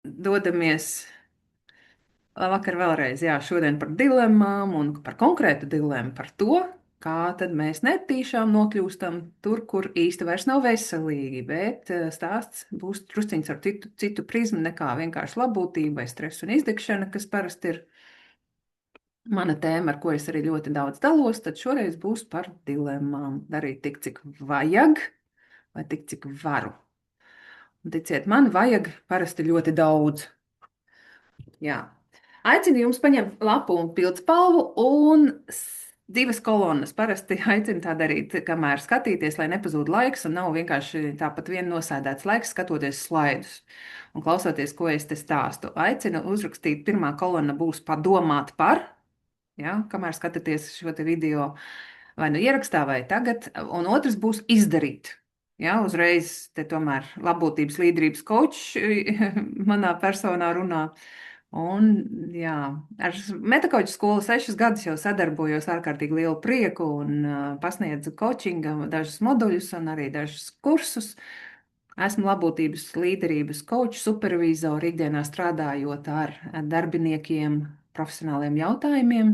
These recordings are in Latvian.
dodamies. Labvakar vēlreiz, jā, šodien par dilemmām un par konkrētu dilemmu par to, kā tad mēs netīšām nokļūstam tur, kur īsti vairs nav veselīgi, bet stāsts būs drusciņš ar citu prizmu nekā vienkārši labbūtība vai stress un izdegšana, kas parasti ir mana tēma, ar ko es arī ļoti daudz dalos, tad šoreiz būs par dilemmām. Darīt tik, cik vajag, vai tik, cik varu. Un ticiet man, vajag parasti ļoti daudz. Jā. Aicinu jums paņemt lapu un pildspalvu un divas kolonas. Parasti aicinu tā darīt, kamēr skatīties, lai nepazūd laiks un nav vienkārši tāpat vien nosēdēts laiks, skatoties slaidus un klausoties, ko es te stāstu. Aicinu uzrakstīt, pirmā kolona būs padomāt par, ja, kamēr skatāties šo te video vai nu ierakstā vai tagad, un otrs būs izdarīt. Ja, uzreiz te tomēr labbūtības līderības kočs manā personā runā. Un, jā, ar Metakoču skolu 6 gadus jau sadarbojos ārkārtīgi lielu prieku un pasniedzu coachinga dažus moduļus un arī dažus kursus. Esmu labbūtības līderības kočs, supervizori, ikdienā strādājot ar darbiniekiem, profesionāliem jautājumiem,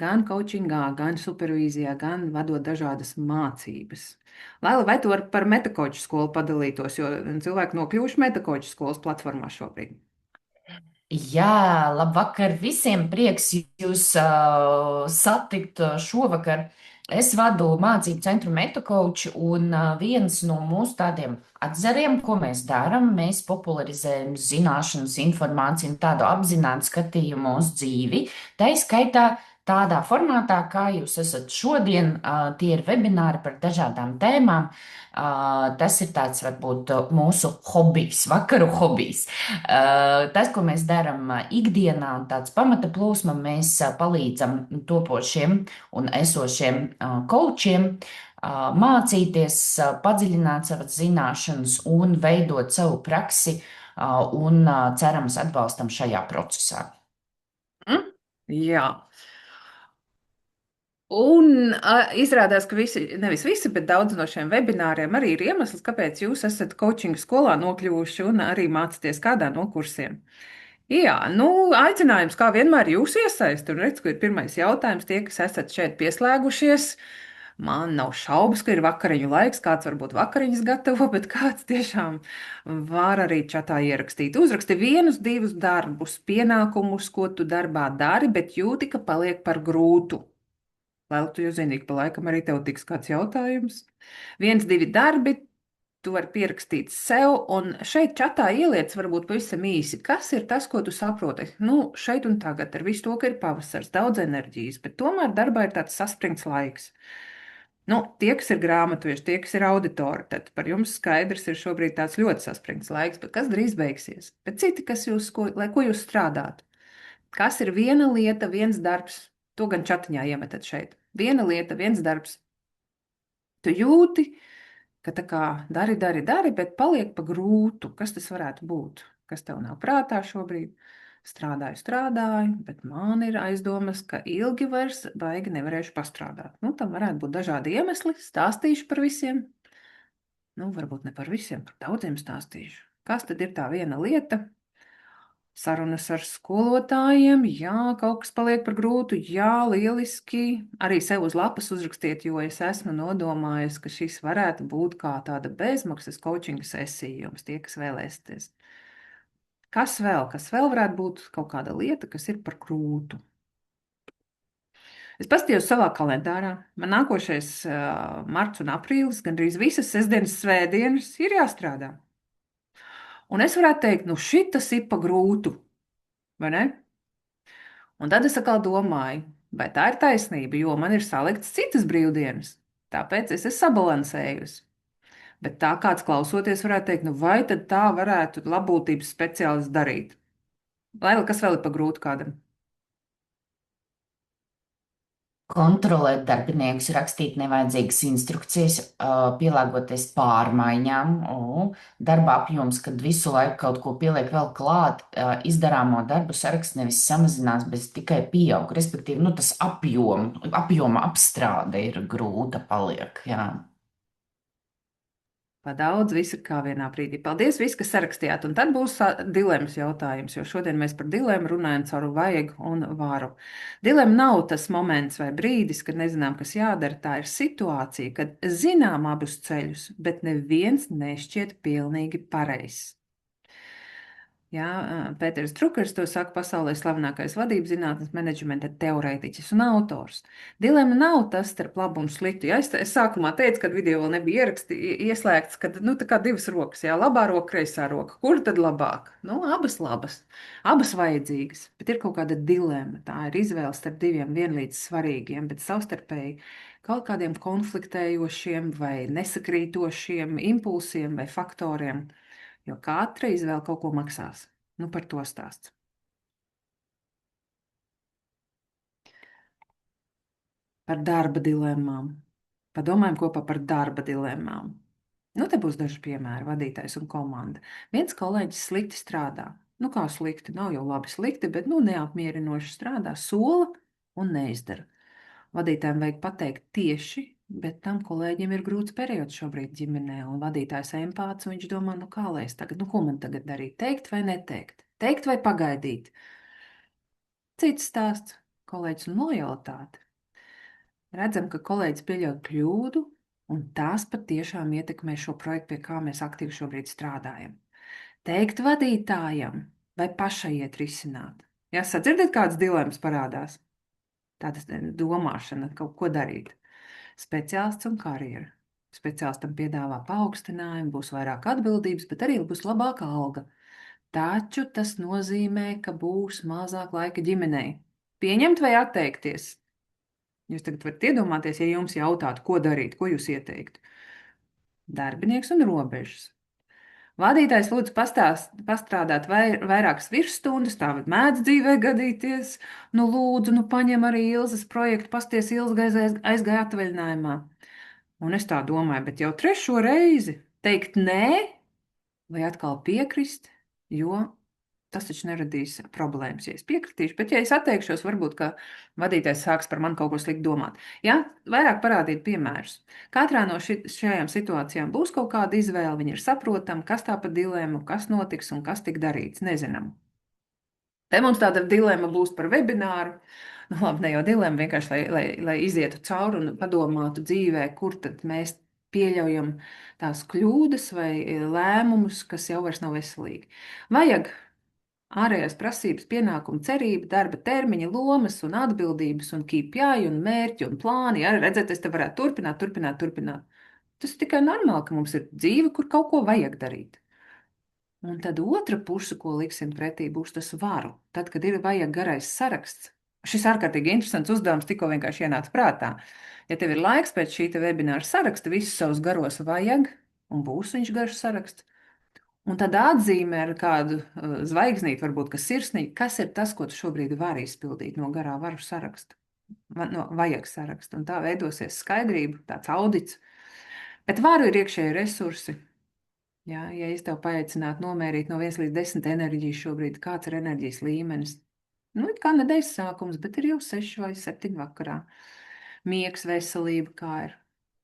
gan coachingā, gan supervīzijā, gan vadot dažādas mācības. Laila, vai tu par Metakoču skolu padalītos, jo cilvēki nokļuvuši Metakoču skolas platformā šobrīd? Jā, labvakar visiem! Prieks jūs satikt šovakar. Es vadu mācību centru MetaCoach, un viens no mūsu tādiem atzariem, ko mēs darām, mēs popularizējam zināšanas, informāciju un tādu apzinātu skatījumu uz dzīvi. Tā izskaitā tādā formātā, kā jūs esat šodien, tie ir webināri par dažādām tēmām. Tas ir tāds varbūt mūsu hobijs, vakaru hobijs. Tas, ko mēs darām ikdienā, un tāds pamata plūsma, mēs palīdzam topošiem un esošiem kočiem mācīties, padziļināt savas zināšanas un veidot savu praksi, un cerams atbalstam šajā procesā. Mm? Jā. Un izrādās, ka visi, nevis visi, bet daudz no šiem webināriem arī ir iemesls, kāpēc jūs esat coachinga skolā nokļuvuši un arī mācāties kādā no kursiem. Jā, nu, aicinājums kā vienmēr jūs iesaist, un redz, ka ir pirmais jautājums tie, kas esat šeit pieslēgušies. Man nav šaubas, ka ir vakariņu laiks, kāds varbūt vakariņas gatavo, bet kāds tiešām var arī čatā ierakstīt. Uzraksti vienus, divus darbus, pienākumus, ko tu darbā dari, bet jūti, ka paliek par grūtu. Lai tu jau zini, ka pa laikam arī tev tiks kāds jautājums. Viens, divi darbi, tu vari pierakstīt sev, un šeit čatā ieliec varbūt pavisam īsi, kas ir tas, ko tu saproti. Nu, šeit un tagad ar visu to, ka ir pavasars, daudz enerģijas, bet tomēr darbā ir tāds saspringts laiks. Nu, tie, kas ir grāmatveži, tie, kas ir auditori, tad par jums skaidrs ir šobrīd tāds ļoti saspringts laiks, bet kas drīz beigsies. Bet citi, kas jūs, lai ko jūs strādāt? Kas ir viena lieta, viens darbs? To gan čatiņā iemetat šeit. Viena lieta, viens darbs. Tu jūti, ka tā kā dari, bet paliek pa grūtu. Kas tas varētu būt? Kas tev nav prātā šobrīd? Strādāju, bet man ir aizdomas, ka ilgi vairs baigi nevarēšu pastrādāt. Nu, tam varētu būt dažādi iemesli. Stāstīšu par visiem. Nu, varbūt ne par visiem, par daudziem stāstīšu. Kas tad ir tā viena lieta? Sarunas ar skolotājiem, jā, kaut kas paliek par grūtu, jā, lieliski. Arī sev uz lapas uzrakstiet, jo es esmu nodomājis, ka šis varētu būt kā tāda bezmaksas coachinga sesija jums, tie, kas vēlēsieties. Kas vēl? Kas vēl varētu būt kaut kāda lieta, kas ir par grūtu? Es paskatījos savā kalendārā. Man nākošais marts un aprīlis, gandrīz visas sestdienas, svētdienas ir jāstrādā. Un es varētu teikt, nu šitas ir pa grūtu, vai ne? Un tad es atkal domāju, vai tā ir taisnība, jo man ir salikts citas brīvdienas. Tāpēc es esmu sabalansējusi. Bet tā kāds klausoties, varētu teikt, nu vai tad tā varētu labbūtības speciālists darīt? Laila, kas vēl ir pa grūtu kādam? Kontrolēt darbiniekus, rakstīt nevajadzīgas instrukcijas, pielāgoties pārmaiņām, darba apjoms, kad visu laiku kaut ko pieliek vēl klāt, izdarāmo darbu saraksts nevis samazinās, bet tikai pieaug. Respektīvi, nu, tas apjoma apstrāde ir grūta paliek. Jā. Pa daudz, visu kā vienā brīdī. Paldies, visi, kas sarakstījāt. Un tad būs dilemmas jautājums, jo šodien mēs par dilemmu runājam caur vajag un varu. Dilemma nav tas moments vai brīdis, kad nezinām, kas jādara. Tā ir situācija, kad zinām abus ceļus, bet neviens nešķiet pilnīgi pareizs. Jā, Pēters Drukers to saka, pasaulē slavenākais vadības zinātnes menedžmenta teorētiķis un autors. Dilemma nav tas starp labu un sliktu. Ja, es sākumā teicu, kad video vēl nebija ieslēgts, ka nu, tā kā divas rokas, jā, labā roka, kreisā roka. Kur tad labāk? Nu, abas labas, abas vajadzīgas, bet ir kaut kāda dilemma. Tā ir izvēle starp diviem vienlīdz svarīgiem, bet savstarpēji kaut kādiem konfliktējošiem vai nesakrītošiem impulsiem vai faktoriem. Jo katra izvēle kaut ko maksās. Nu, par to stāsts. Par darba dilemmām. Padomājam kopā par darba dilemmām. Nu, te būs daži piemēri, vadītājs un komanda. Viens kolēģis slikti strādā. Nu, kā slikti, nav jau labi slikti, bet nu, neapmierinoši strādā, sola un neizdara. Vadītājiem vajag pateikt tieši, bet tam kolēģim ir grūts periods šobrīd ģimenē, un vadītājs empāts, un viņš domā, nu kā lai es tagad, nu ko man tagad darīt, teikt vai neteikt, teikt vai pagaidīt. Cits stāsts - kolēģis un lojalitāte. Redzam, ka kolēģis pieļaut kļūdu, un tās patiešām ietekmē šo projektu, pie kā mēs aktīvi šobrīd strādājam. Teikt vadītājam vai pašai iet risināt. Jā, sadzirdat, kādas dilemmas parādās? Tāda domāšana, kaut ko darīt. Speciālists un karjera. Speciālistam piedāvā paaugstinājumu, būs vairāk atbildības, bet arī būs labāka alga. Taču tas nozīmē, ka būs mazāk laika ģimenei. Pieņemt vai atteikties? Jūs tagad varat iedomāties, ja jums jautātu, ko darīt, ko jūs ieteiktu. Darbinieks un robežas. Vadītājs lūdzu pastrādāt vairākas virsstundas, tā mēdz dzīvē gadīties. Nu, lūdzu, nu paņem arī Ilzas projektu, pasties Ilza aizgāja atvaļinājumā. Un es tā domāju, bet jau trešo reizi teikt nē vai atkal piekrist, jo tas taču neradīs problēmas, ja es piekritīšu. Bet, ja es atteikšos, varbūt, ka vadītājs sāks par mani kaut ko sliktu domāt. Ja? Vairāk parādīt piemērus. Katrā no šajām situācijām būs kaut kāda izvēle, viņa ir saprotama, kas tā pa dilemmu, kas notiks un kas tik darīts, nezinām. Te mums tāda dilemma būs par webināru. Nu, labi, ne jau dilemma, vienkārši, lai izietu cauri un padomātu dzīvē, kur tad mēs pieļaujam tās kļūdas vai lēmumus, kas jau vairs nav veselīgi. Vajag ārējās prasības, pienākumu, cerība, darba termiņa, lomas un atbildības un KPI un mērķi un plāni. Jā, redzēt, es te varētu turpināt. Tas ir tikai normāli, ka mums ir dzīve, kur kaut ko vajag darīt. Un tad otra puse, ko liksim pretī, būs tas varu. Tad, kad ir vajag garais saraksts, šis ārkārtīgi interesants uzdevums tikko vienkārši ienāca prātā. Ja tev ir laiks pēc šī webināra saraksta, visus savus garos vajag, un būs viņš garš saraksts, un tad atzīmē ar kādu zvaigznīti, varbūt, kas sirsnīgi, kas ir tas, ko tu šobrīd vari izpildīt no garā varu saraksta, no vajag saraksta, un tā veidosies skaidrība, tāds audits. Bet varu ir iekšēji resursi. Jā, ja es tev paaicinātu nomērīt no 1 līdz 10 enerģiju šobrīd, kāds ir enerģijas līmenis? Nu, it kā nedēļas sākums, bet ir jau 6 vai 7 vakarā. Miegs, veselība, kā ir.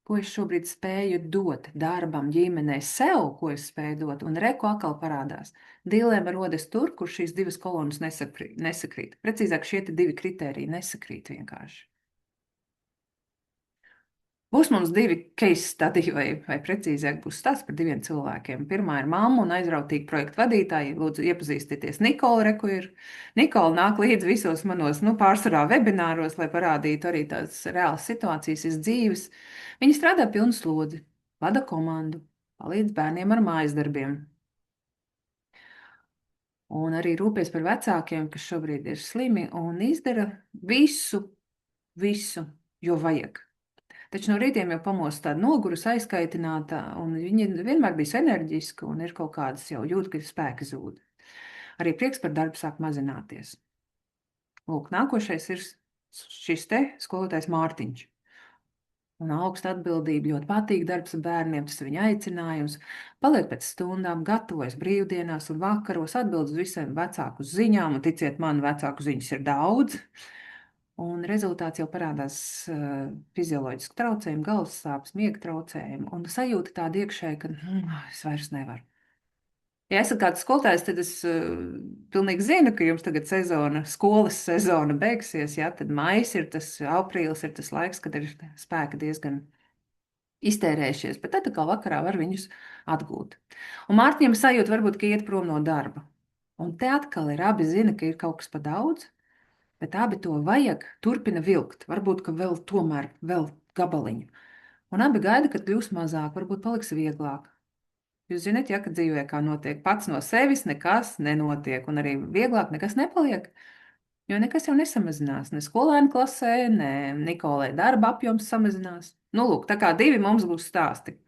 Ko es šobrīd spēju dot darbam, ģimenei, sev, ko es spēju dot, un reku atkal parādās. Dilemma rodas tur, kur šīs divas kolonas nesakrīt. Precīzāk, šie divi kritēriji nesakrīt vienkārši. Būs mums divi case study, vai precīzāk būs stāsts par diviem cilvēkiem. Pirmā ir mamma un aizrautīga projekta vadītāja. Lūdzu, iepazīstieties. Nikola reku ir. Nikola nāk līdz visos manos, pārsvarā webināros, lai parādītu arī tās reālas situācijas iz dzīves. Viņa strādā pilnu slodzi, vada komandu, palīdz bērniem ar mājas darbiem. Un arī rūpēs par vecākiem, kas šobrīd ir slimi un izdara visu, jo vajag. Taču no rītiem jau pamostas tāda nogurusi, aizkaitināta, un viņa vienmēr bija enerģiska un ir kaut kādas jau jūt, ka spēki zūd. Arī prieks par darbu sāk mazināties. Lūk, nākošais ir šis te skolotājs Mārtiņš. Un augsta atbildība, ļoti patīk darbs ar bērniem, tas ir viņa aicinājums. Paliek pēc stundām, gatavojas brīvdienās un vakaros, atbild uz visiem vecāku ziņām, un ticiet man, vecāku ziņas ir daudz. Un rezultāts jau parādās fizioloģiski traucējumi, galvas sāpes, miega traucējumi un sajūta tāda iekšēji, ka es vairs nevaru. Ja esat kāds skolotājs, tad es pilnīgi zinu, ka jums tagad sezona, skolas sezona beigsies, ja tad maijs ir tas, aprīlis ir tas laiks, kad ir spēki diezgan iztērējušies, bet tad atkal vakarā var viņus atgūt. Un Mārtiņam sajūta varbūt, ka iet prom no darba. Un te atkal ir abi zina, ka ir kaut kas pa daudz, bet abi to vajag, turpina vilkt. Varbūt, ka vēl tomēr vēl gabaliņu. Un abi gaida, kad kļūs mazāk, varbūt paliks vieglāk. Jūs zināt, ja, ka dzīvē kā notiek pats no sevis, nekas nenotiek, un arī vieglāk nekas nepaliek. Jo nekas jau nesamazinās. Ne skolēnu klasē, ne Nikolai darba apjoms samazinās. Nu, lūk, tā kā divi mums būs stāsti.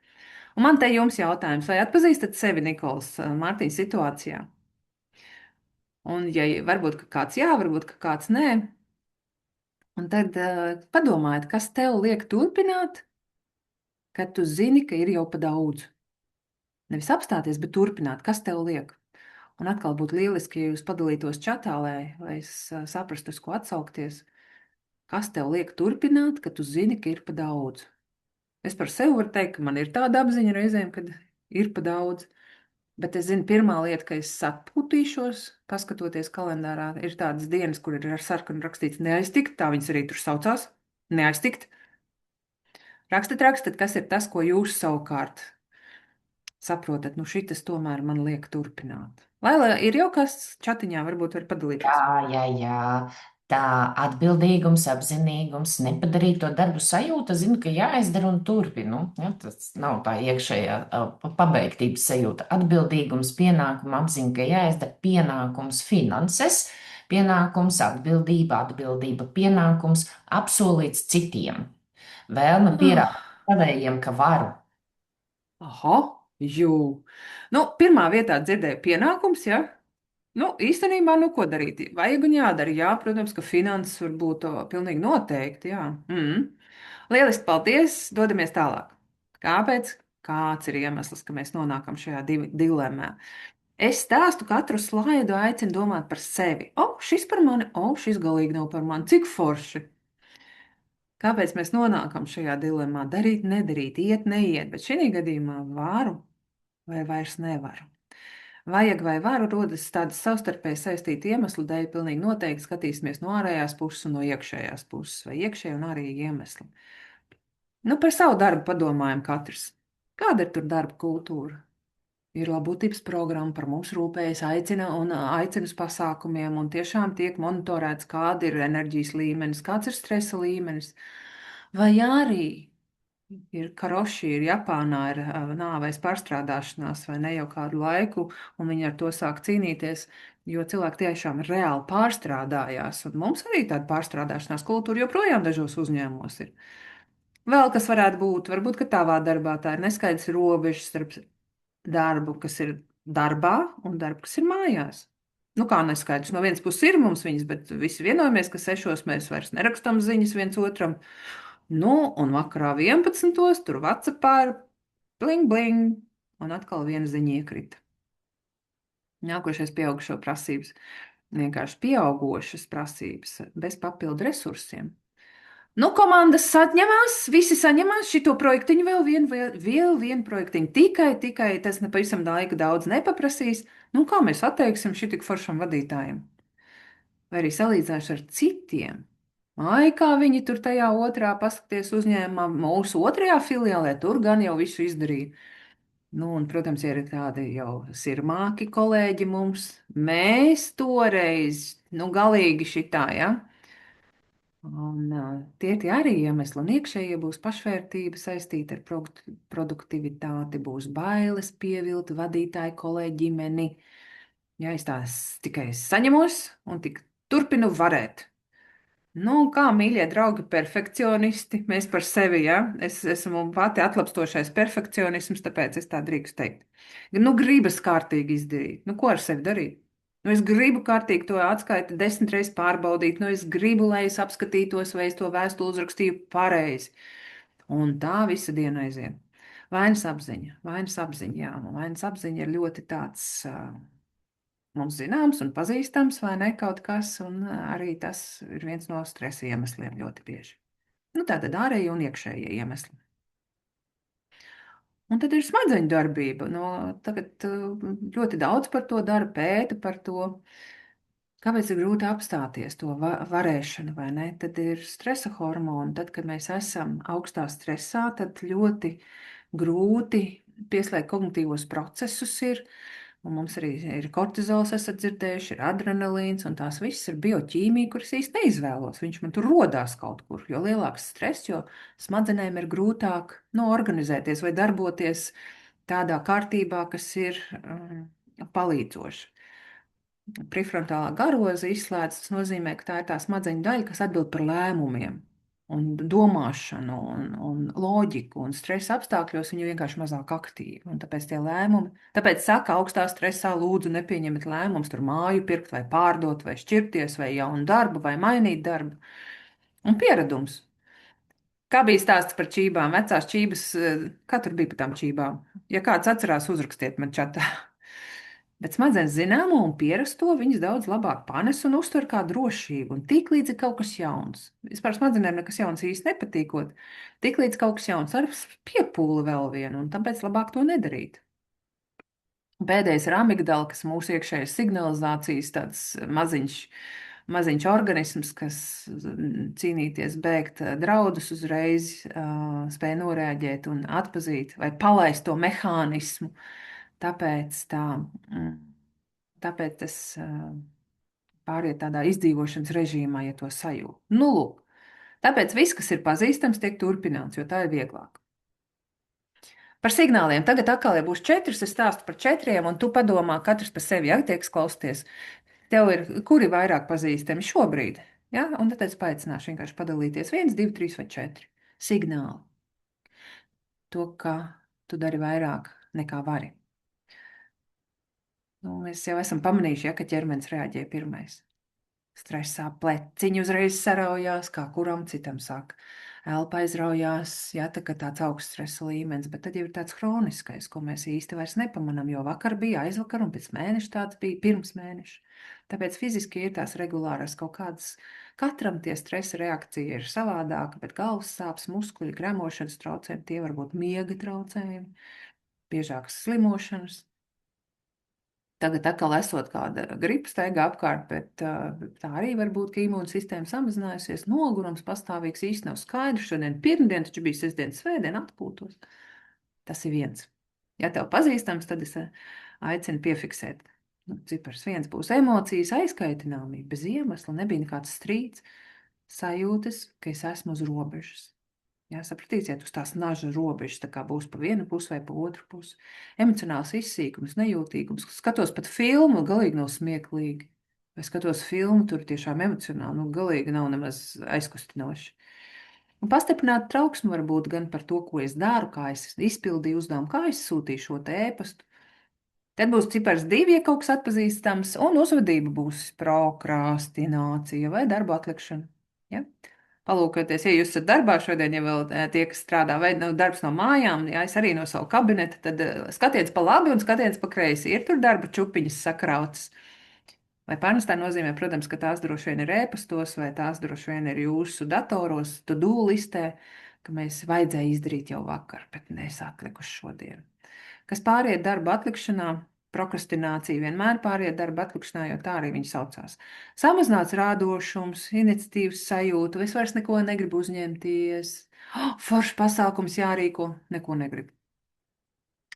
Un man te jums jautājums, vai atpazīstat sevi Nikolas Mārtiņa situācijā? Un, ja varbūt ka kāds jā, varbūt ka kāds nē, un tad padomājiet, kas tev liek turpināt, kad tu zini, ka ir jau pa daudz. Nevis apstāties, bet turpināt, kas tev liek. Un atkal būtu lieliski, ja jūs padalītos čatā, lai es saprastu, uz ko atsaukties. Kas tev liek turpināt, ka tu zini, ka ir pa daudz? Es par sevi varu teikt, ka man ir tāda apziņa reizēm, kad ir pa daudz. Bet es zinu, pirmā lieta, ka es sapūtīšos, paskatoties kalendārā, ir tādas dienas, kur ir ar sarkanu rakstīts neaiztikt, tā viņas arī tur saucās. Neaiztikt. Rakstat, kas ir tas, ko jūs savukārt saprotat, nu šitas tomēr man liek turpināt. Laila, ir jau kas čatiņā, varbūt var padalīties. Jā. Tā atbildīgums, apzinīgums, nepadarīt to darbu sajūta, zinu, ka jāizdara un turpinu. Ja, tas nav tā iekšējā pabeigtības sajūta. Atbildīgums, pienākuma apziņa, ka jāizdara pienākums finanses, pienākums atbildība, pienākums apsolīts citiem. Vēlme pierādīt Ah, savējiem, ka varu. aha, jū. Nu, pirmā vietā dzirdēju pienākums, ja? Nu, īstenībā, nu, ko darīt? Vajag un jādara. Jā, protams, ka finanses var būt pilnīgi noteikti, jā. Lieliski, paldies, dodamies tālāk. Kāpēc? Kāds ir iemesls, ka mēs nonākam šajā dilemmā? Es stāstu katru slaidu, aicinu domāt par sevi. O, šis par mani, o, šis galīgi nav par mani. Cik forši! Kāpēc mēs nonākam šajā dilemmā? Darīt, nedarīt, iet, neiet, bet šī gadījumā varu vai vairs nevaru. Vajag vai varu rodas tādas savstarpēji saistīta iemeslu dēļ, pilnīgi noteikti skatīsimies no ārējās puses un no iekšējās puses, vai iekšēji un ārēji iemesli. Nu, par savu darbu padomājam katrs. Kāda ir tur darba kultūra? Ir labotības programma, par mums rūpējas, aicina uz pasākumiem, un tiešām tiek monitorēts, kāda ir enerģijas līmenis, kāds ir stresa līmenis. Vai arī ir karoši, ir Japānā, ir nāves pārstrādāšanās, vai ne jau kādu laiku, un viņi ar to sāk cīnīties, jo cilvēki tiešām reāli pārstrādājās, un mums arī tāda pārstrādāšanās kultūra joprojām dažos uzņēmumos ir. Vēl kas varētu būt, varbūt, ka tavā darbā tā ir neskaidrs robežas starp darbu, kas ir darbā, un darbu, kas ir mājās. Nu, kā neskaidrs, no vienas puses ir mums viņas, bet visi vienojamies, ka 6 mēs vairs nerakstām ziņas viens otram. Nu, un vakarā 11. tur Whatsappā ir bling, bling, un atkal viena ziņa iekrita. Nākošais pieaugušo prasības. Vienkārši pieaugošas prasības bez papildu resursiem. Nu, komandas saņemās, visi saņemās šito projektiņu, vēl vienu projektiņu. Tikai tas nepavisam laika daudz nepaprasīs. Nu, kā mēs atteiksim šī tik foršam vadītājam? Vai arī salīdzināšu ar citiem. Ai, kā viņi tur tajā otrā, paskaties uzņēmumā, mūsu otrajā filiālē, tur gan jau visu izdarīja. Nu, un, protams, ja ir tādi jau sirmāki kolēģi mums, mēs toreiz, nu, galīgi šitā, ja? Un, tie arī iemesli, un iekšējie būs pašvērtība saistīta ar produktivitāti, būs bailes pievilt vadītāju kolēģi ģimeni. Ja es tās tikai saņemos un tik turpinu varēt. Nu, kā mīļie draugi, perfekcionisti, mēs par sevi, ja? Es esmu pati atlapstošais perfekcionisms, tāpēc es tā drīkstu teikt. Nu, gribas kārtīgi izdarīt. Nu, ko ar sevi darīt? Nu, es gribu kārtīgi to atskaiti 10 reizes pārbaudīt, nu, es gribu, lai es apskatītos, vai es to vēstuli uzrakstīju pareizi. Un tā visa diena aiziet. Vainas apziņa, jā, un vainas apziņa ir ļoti tāds mums zināms un pazīstams, vai ne, kaut kas, un arī tas ir viens no stresa iemesliem ļoti bieži. Nu, tātad ārēji un iekšējie iemesli. Un tad ir smadzeņu darbība. No, tagad ļoti daudz par to dara, pēta par to. Kāpēc ir grūti apstāties to varēšanu, vai ne? Tad ir stresa hormoni. Tad, kad mēs esam augstā stresā, tad ļoti grūti pieslēgt kognitīvos procesus ir. Un mums arī ir kortizols, esat dzirdējuši, ir adrenalīns, un tās visas ir bioķīmija, kuras īsti neizvēlos. Viņš man tur rodās kaut kur. Jo lielāks stress, jo smadzenēm ir grūtāk organizēties vai darboties tādā kārtībā, kas ir palīdzoša. Prefrontālā garoza izslēdz, tas nozīmē, ka tā ir tā smadzeņu daļa, kas atbild par lēmumiem un domāšanu un loģiku, un stresa apstākļos viņi vienkārši mazāk aktīvi. Un tāpēc tie lēmumi, tāpēc saka, augstā stresā lūdzu nepieņemiet lēmumus, tur māju pirkt vai pārdot, vai šķirties, vai jaunu darbu, vai mainīt darbu. Un pieredums. Kā bija stāsts par čībām? Vecās čības, kā tur bija par tām čībām? Ja kāds atcerās, uzrakstiet man čatā. Bet smadzenes zināmo un pierasto viņas daudz labāk panes un uztver kā drošību. Un tiklīdz ir kaut kas jauns, vispār smadzenēm nekas jauns īsti nepatīkot, tiklīdz kaut kas jauns ar piepūli vēl vienu, un tāpēc labāk to nedarīt. Pēdējais ir amigdala, kas mūsu iekšējais signalizācijas tāds maziņš organisms, kas cīnīties, bēgt draudus uzreiz, spēj noreaģēt un atpazīt vai palaist to mehānismu. Tāpēc, tāpēc tas pāriet tādā izdzīvošanas režīmā, ja to sajūt. Nu, lūk, tāpēc viss, kas ir pazīstams, tiek turpināts, jo tā ir vieglāk. Par signāliem. Tagad atkal, ja būs 4, es stāstu par 4, un tu padomā, katrs par sevi, ja tiek klausties. Tev ir, kuri vairāk pazīstami šobrīd? Ja? Un tad es paaicināšu vienkārši padalīties 1, 2, 3 vai 4 signāli. To, ka tu dari vairāk nekā vari. Nu, mēs jau esam pamanījuši, ja, ka ķermenis reaģē pirmais. Stresā pleciņi uzreiz saraujās, kā kuram citam saka. Elpa aizraujās, ja, tā, tāds augsts stresa līmenis, bet tad jau ir tāds hroniskais, ko mēs īsti vairs nepamanām, jo vakar bija, aizvakar un pēc mēneša tāds bija, pirms mēneša. Tāpēc fiziski ir tās regulāras kaut kādas, katram tie stresa reakcija ir savādāka, bet galvas sāpes, muskuļi, gremošanas traucējumi, tie var būt miega traucējumi, biežākas slimošanas. Tagad atkal esot kāda gripa staigā apkārt, bet tā arī var būt, ka imūnsistēma samazinājusies, nogurums pastāvīgs īsti nav skaidrs. Šodien pirmdien, taču bija sestdien, svētdien atpūtos. Tas ir viens. Ja tev pazīstams, tad es aicinu piefiksēt. Nu, cipars 1 būs emocijas, aizkaitināmība, bez iemesla, nebija nekāds strīds, sajūtas, ka es esmu uz robežas. Jā, sapratīsiet, uz tās naža robežas, tā kā būs pa vienu pusi vai pa otru pusi. Emocionāls izsīkums, nejūtīgums. Skatos pat filmu, galīgi nav smieklīgi. Vai skatos filmu, tur tiešām emocionāli, nu galīgi nav nemaz aizkustinoši. Un pastiprināta trauksme var būt gan par to, ko es daru, kā es izpildīju uzdevumu, kā es sūtīju šo te ēpastu. Tad būs cipars 2, ja kaut kas atpazīstams, un uzvedība būs prokrastinācija vai darba atlikšana. Ja? Palūkoties, ja jūs esat darbā šodien, ja vēl tie, kas strādā, vai darbs no mājām, ja es arī no savu kabineta, tad skatiens pa labi un skatiens pa kreisi. Ir tur darba čupiņas sakrautas. Vai pārnestā nozīmē, protams, ka tās droši vien ir ēpastos, vai tās droši vien ir jūsu datoros, to-do listē, ka mēs vajadzēja izdarīt jau vakar, bet nes atlikuši šodien. Kas pāriet darba atlikšanā, prokrastinācija vienmēr pāriet darba atlikšanā, jo tā arī viņi saucās. Samazināts rādošums, iniciatīvas sajūta, es vairs neko negribu uzņemties, foršs pasākums jārīko, neko negribu.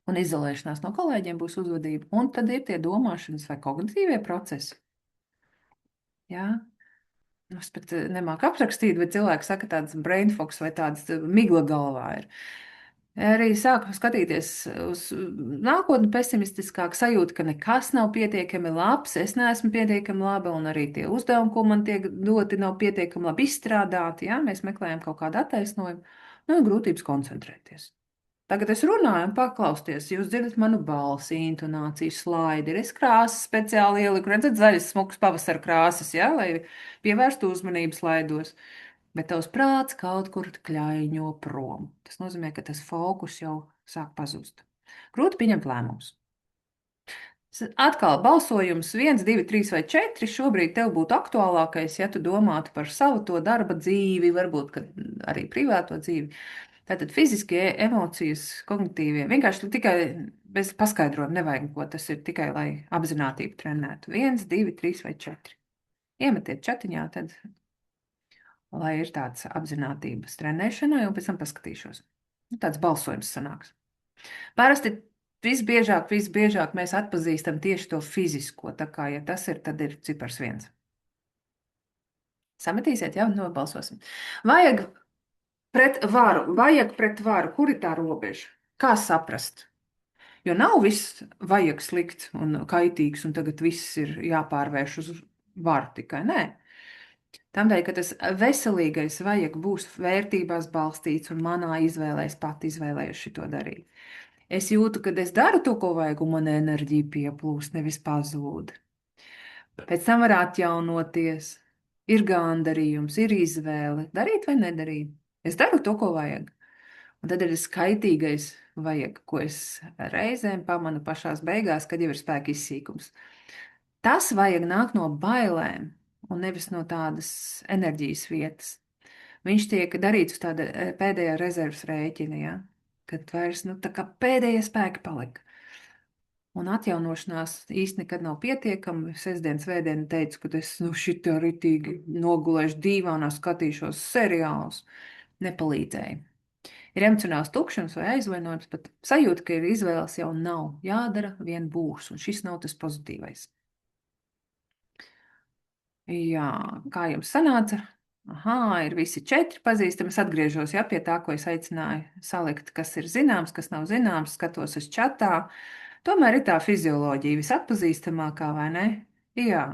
Un izolēšanās no kolēģiem būs uzvedība, un tad ir tie domāšanas vai kognitīvie procesi. Jā. Es pat nemāku aprakstīt, bet cilvēki saka tāds brain fogs vai tāds migla galvā ir. Arī sāku skatīties uz nākotni pesimistiskāk, sajūta, ka nekas nav pietiekami labs, es neesmu pietiekami laba, un arī tie uzdevumi, ko man tiek doti, nav pietiekami labi izstrādāti. Ja? Mēs meklējam kaut kādu attaisnojumu, nu, grūtības koncentrēties. Tagad es runāju un paklausties, jūs dzirdat manu balsi, intonāciju, slaidi. Es krāsas speciāli ieliku, redzat, zaļas, smukas pavasara krāsas, ja? Lai pievērstu uzmanību slaidos. Bet tavs prāts kaut kur kļaiņo prom. Tas nozīmē, ka tas fokus jau sāk pazust. Grūti pieņemt lēmumus. Atkal balsojums 1, 2, 3 vai 4. Šobrīd tev būtu aktuālākais, ja tu domātu par savu to darba dzīvi, varbūt arī privāto dzīvi. Tātad fiziskie, emocijas, kognitīvie. Vienkārši tikai bez paskaidrojuma nevajag ko. Tas ir tikai, lai apzinātību trenētu. 1, 2, 3 vai 4. Iemetiet čatiņā, tad, lai ir tāds apzinātības trenēšanai, un pēc tam paskatīšos. Nu, tāds balsojums sanāks. Parasti visbiežāk mēs atpazīstam tieši to fizisko. Tā kā, ja tas ir, tad ir cipars 1. Sametīsiet, jā, nobalsosim. Vajag pret varu. Kur ir tā robeža? Kā saprast? Jo nav viss vajag slikts un kaitīgs, un tagad viss ir jāpārvērš uz varu tikai. Nē. Tādēļ, ka tas veselīgais vajag būs vērtībās balstīts, un manā izvēlē es pati izvēlējos šito darīt. Es jūtu, ka es daru to, ko vajag, un man enerģija pieplūst, nevis pazūd. Pēc tam var atjaunoties, ir gandarījums, ir izvēle, darīt vai nedarīt. Es daru to, ko vajag. Un tad ir skaitīgais vajag, ko es reizēm pamanu pašās beigās, kad jau ir spēka izsīkums. Tas vajag nāk no bailēm un nevis no tādas enerģijas vietas. Viņš tiek darīts uz tāda pēdējā rezerves rēķina, ja? Kad vairs tā kā pēdējie spēki palika. Un atjaunošanās īsti nekad nav pietiekama. Sestdien, svētdien teicu, ka es šitā ritīgi nogulēšu dīvānā, skatīšos seriālus. Nepalīdzēja. Ir emocionāls tukšums vai aizvainojums, bet sajūta, ka ir izvēles jau nav. Jādara, vien būs, un šis nav tas pozitīvais. Jā, kā jums sanāca? Aha, ir visi 4 pazīstami. Es atgriežos pie tā, ko es aicināju salikt, kas ir zināms, kas nav zināms, skatos uz čatā. Tomēr ir tā fizioloģija visatpazīstamākā, vai ne? Jā,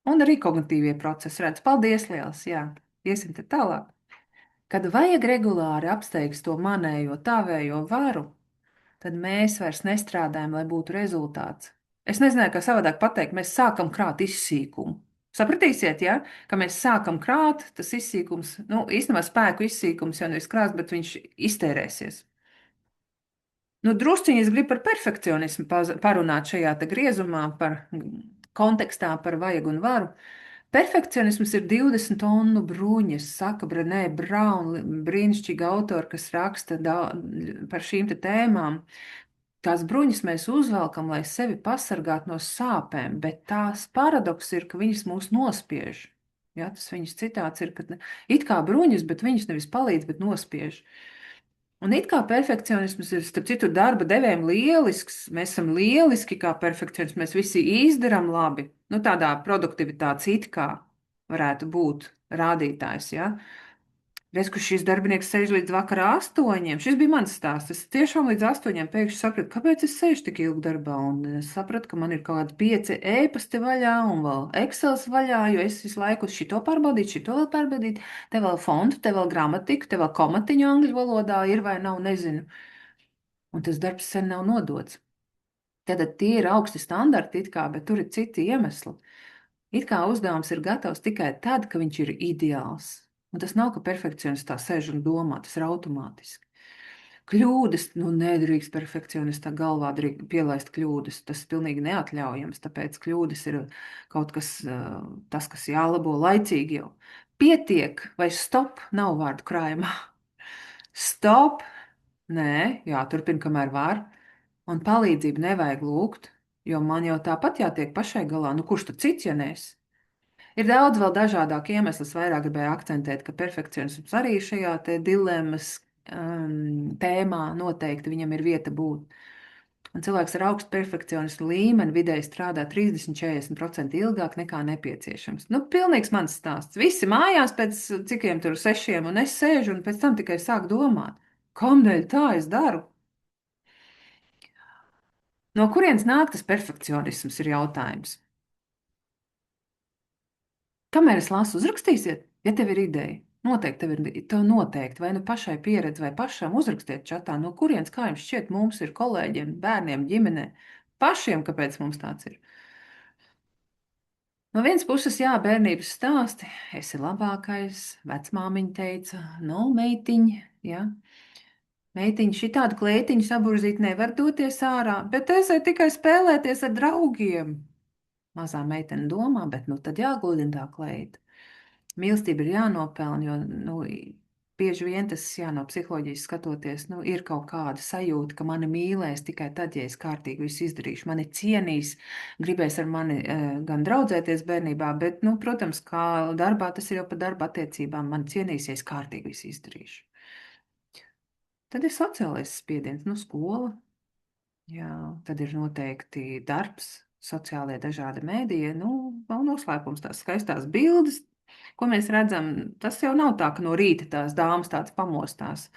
un arī kognitīvie procesi redz. Paldies liels, jā. Iesim te tālāk. Kad vajag regulāri apsteigt to manējo, tavējo varu, tad mēs vairs nestrādājam, lai būtu rezultāts. Es nezināju, kā savādāk pateikt, mēs sākam krāt izsīkumu. Sapratīsiet, ja? Ka mēs sākam krāt, tas izsīkums, īstenībā spēku izsīkums jau nevis krās, bet viņš iztērēsies. Drusciņi es gribu par perfekcionismu parunāt šajā te griezumā, par kontekstā, par vajag un varu. Perfekcionisms ir 20 tonu bruņas, saka Brené Brown, brīnišķīga autora, kas raksta par šīm te tēmām. Tās bruņas mēs uzvelkam, lai sevi pasargātu no sāpēm, bet tās paradoks ir, ka viņas mūs nospiež. Ja, tas viņas citāts ir, ka it kā bruņas, bet viņas nevis palīdz, bet nospiež. Un it kā perfekcionisms ir, starp citu, darba devējiem lielisks. Mēs esam lieliski kā perfekcionisti, mēs visi izdarām labi. Tādā produktivitātes it kā varētu būt rādītājs, ja? Reiz, ka šis darbinieks sēž līdz vakara 8. Šis bija mans stāsts. Es tiešām līdz 8. pēkšņi sapratu, kāpēc es sēžu tik ilgi darbā. Un es sapratu, ka man ir kaut kādi 5 e-pasti vaļā un vēl Excels vaļā, jo es visu laiku uz šito pārbaudīju, šito vēl pārbaudīju. Te vēl fontu, te vēl gramatiku, te vēl komatiņu angļu valodā ir vai nav, nezinu. Un tas darbs sen nav nodots. Tad tie ir augsti standarti it kā, bet tur ir citi iemesli. It kā uzdevums ir gatavs tikai tad, ka viņš ir ideāls. Un tas nav, ka perfekcionists tā sēž un domā, tas ir automātiski. Kļūdas, nedrīkst perfekcionistā galvā pielaist kļūdas, tas ir pilnīgi neatļaujams, tāpēc kļūdas ir kaut kas, tas, kas jālabo laicīgi jau. Pietiek vai stop nav vārdu krājumā. Stop, nē, jāturpina, kamēr var, un palīdzību nevajag lūgt, jo man jau tāpat jātiek pašai galā, kurš tad cits, ja nes? Ir daudz vēl dažādāku iemeslu. Es vairāk gribēju akcentēt, ka perfekcionisms arī šajā dilemmas tēmā noteikti viņam ir vieta būt. Un cilvēks ar augstu perfekcionistu līmeni vidēji strādā 30–40% ilgāk nekā nepieciešams. Pilnīgs mans stāsts. Visi mājās pēc cikiem tur 6, un es sēžu un pēc tam tikai sāku domāt, kādēļ tā es daru? No kurienes nāk tas perfekcionisms, ir jautājums. Kamēr es lasu, uzrakstīsiet, ja tev ir ideja. Noteikti tev noteikti, vai pašai pieredze, vai pašam uzrakstiet čatā, no kurienes, kā jums šķiet, mums ir kolēģiem, bērniem, ģimenē, pašiem, kāpēc mums tāds ir. No vienas puses, jā, bērnības stāsti, esi labākais, vecmāmiņa teica, meitiņa, jā. Meitiņa šitādu klētiņu saburzīt nevar doties ārā, bet es varu tikai spēlēties ar draugiem. Mazā meitene domā, bet nu tad jāgludina tā kleita. Mīlestība ir jānopelna, jo nu, bieži vien tas, jā, no psiholoģijas skatoties, nu, ir kaut kāda sajūta, ka mani mīlēs tikai tad, ja es kārtīgi visu izdarīšu. Mani cienīs, gribēs ar mani gan draudzēties bērnībā, bet, nu, protams, kā darbā tas ir jau par darba attiecībām. Man cienīs, ja es kārtīgi visu izdarīšu. Tad ir sociālais spiediens, nu, skola, jā, tad ir noteikti darbs, sociālie dažādi mēdīji, nu, nav noslēpums tās skaistās bildes, ko mēs redzam. Tas jau nav tā, ka no rīta tās dāmas tāds pamostās.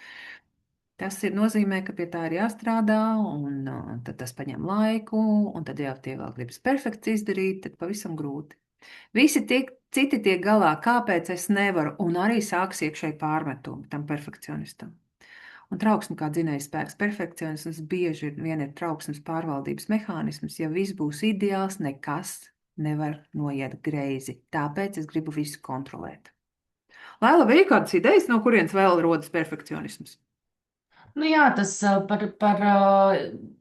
Tas ir nozīmē, ka pie tā ir jāstrādā, un tad tas paņem laiku, un tad jau tie vēl gribas perfekts izdarīt, tad pavisam grūti. Citi tiek galā, kāpēc es nevaru, un arī sāks iekšēji pārmetumi tam perfekcionistam. Un trauksme kā dzinējs spēks, perfekcionisms bieži vien ir trauksmes pārvaldības mehānisms. Ja viss būs ideāls, nekas nevar noiet greizi. Tāpēc es gribu visu kontrolēt. Laila, vai ir kādas idejas, no kurienes vēl rodas perfekcionisms? Nu jā, tas par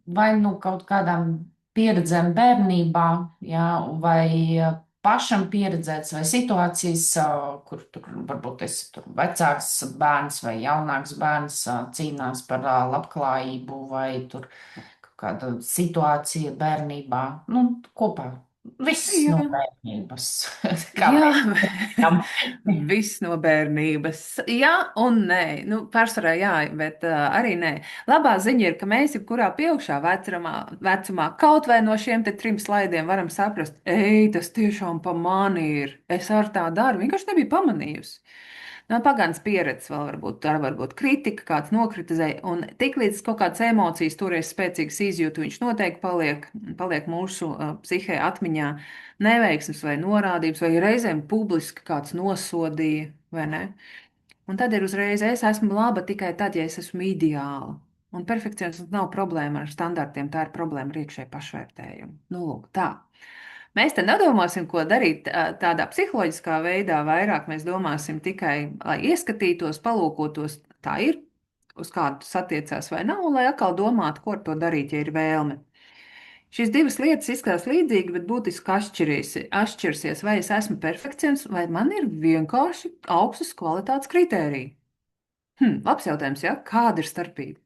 vai nu kaut kādām pieredzēm bērnībā, jā, vai pašam pieredzēts, vai situācijas, kur tur varbūt esi tur vecāks bērns vai jaunāks bērns cīnās par labklājību, vai tur kaut kāda situācija bērnībā, nu, kopā. Viss no Jā, bērnības, kā jā. mēs zinām. Viss no bērnības. Jā, un nē, nu, pārsvarā jā, bet arī nē. Labā ziņa ir, ka mēs jebkurā pieaugšā vecumā kaut vai no šiem te 3 slaidiem varam saprast, ej, tas tiešām pa mani ir. Es ar tā daru, vienkārši nebiju pamanījusi. No pagātnes pieredzes vēl varbūt kritika, kāds nokritizēja, un tiklīdz kaut kādas emocijas toreiz spēcīgas izjūtu, viņš noteikti paliek mūsu psihē atmiņā neveiksmes vai norādības, vai reizēm publiski kāds nosodīja, vai ne? Un tad ir uzreiz, es esmu laba tikai tad, ja es esmu ideāla. Un perfekcionisms nav problēma ar standartiem, tā ir problēma ar iekšēju pašvērtējumu. Nu, lūk, tā. Mēs te nedomāsim, ko darīt tādā psiholoģiskā veidā, vairāk mēs domāsim tikai, lai ieskatītos, palūkotos, tā ir, uz kādu tas attiecās vai nav, un lai atkal domātu, ko ar to darīt, ja ir vēlme. Šīs divas lietas izskatās līdzīgi, bet būtiski atšķirsies, vai es esmu perfekcionis, vai man ir vienkārši augstas kvalitātes kritēriji. Labs jautājums, ja? Kāda ir starpība?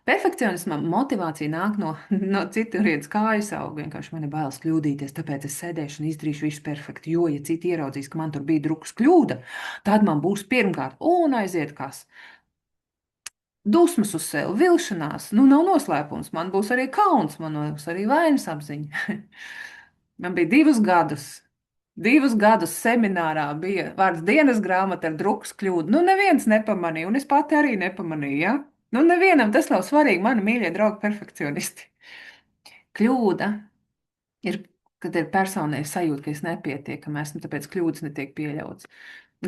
Perfekcionisma motivācija nāk no citurienes, kā es augu. Vienkārši man ir bailes kļūdīties, tāpēc es sēdēšu un izdarīšu visu perfekti. Jo, ja citi ieraudzīs, ka man tur bija drukas kļūda, tad man būs pirmkārt, un aiziet kas. Dusmas uz sevi, vilšanās, nu nav noslēpums. Man būs arī kauns, man būs arī vainas apziņa. Man bija 2 gadus. 2 gadus seminārā bija vārds dienas grāmata ar drukas kļūdu. Nu, neviens nepamanīja, un es pati arī nepamanīju. Ja? Nu, nevienam tas nav svarīgi, mani mīļie draugi, perfekcionisti. Kļūda ir, kad ir personai sajūta, ka es nepietiekami esmu, tāpēc kļūdas netiek pieļautas.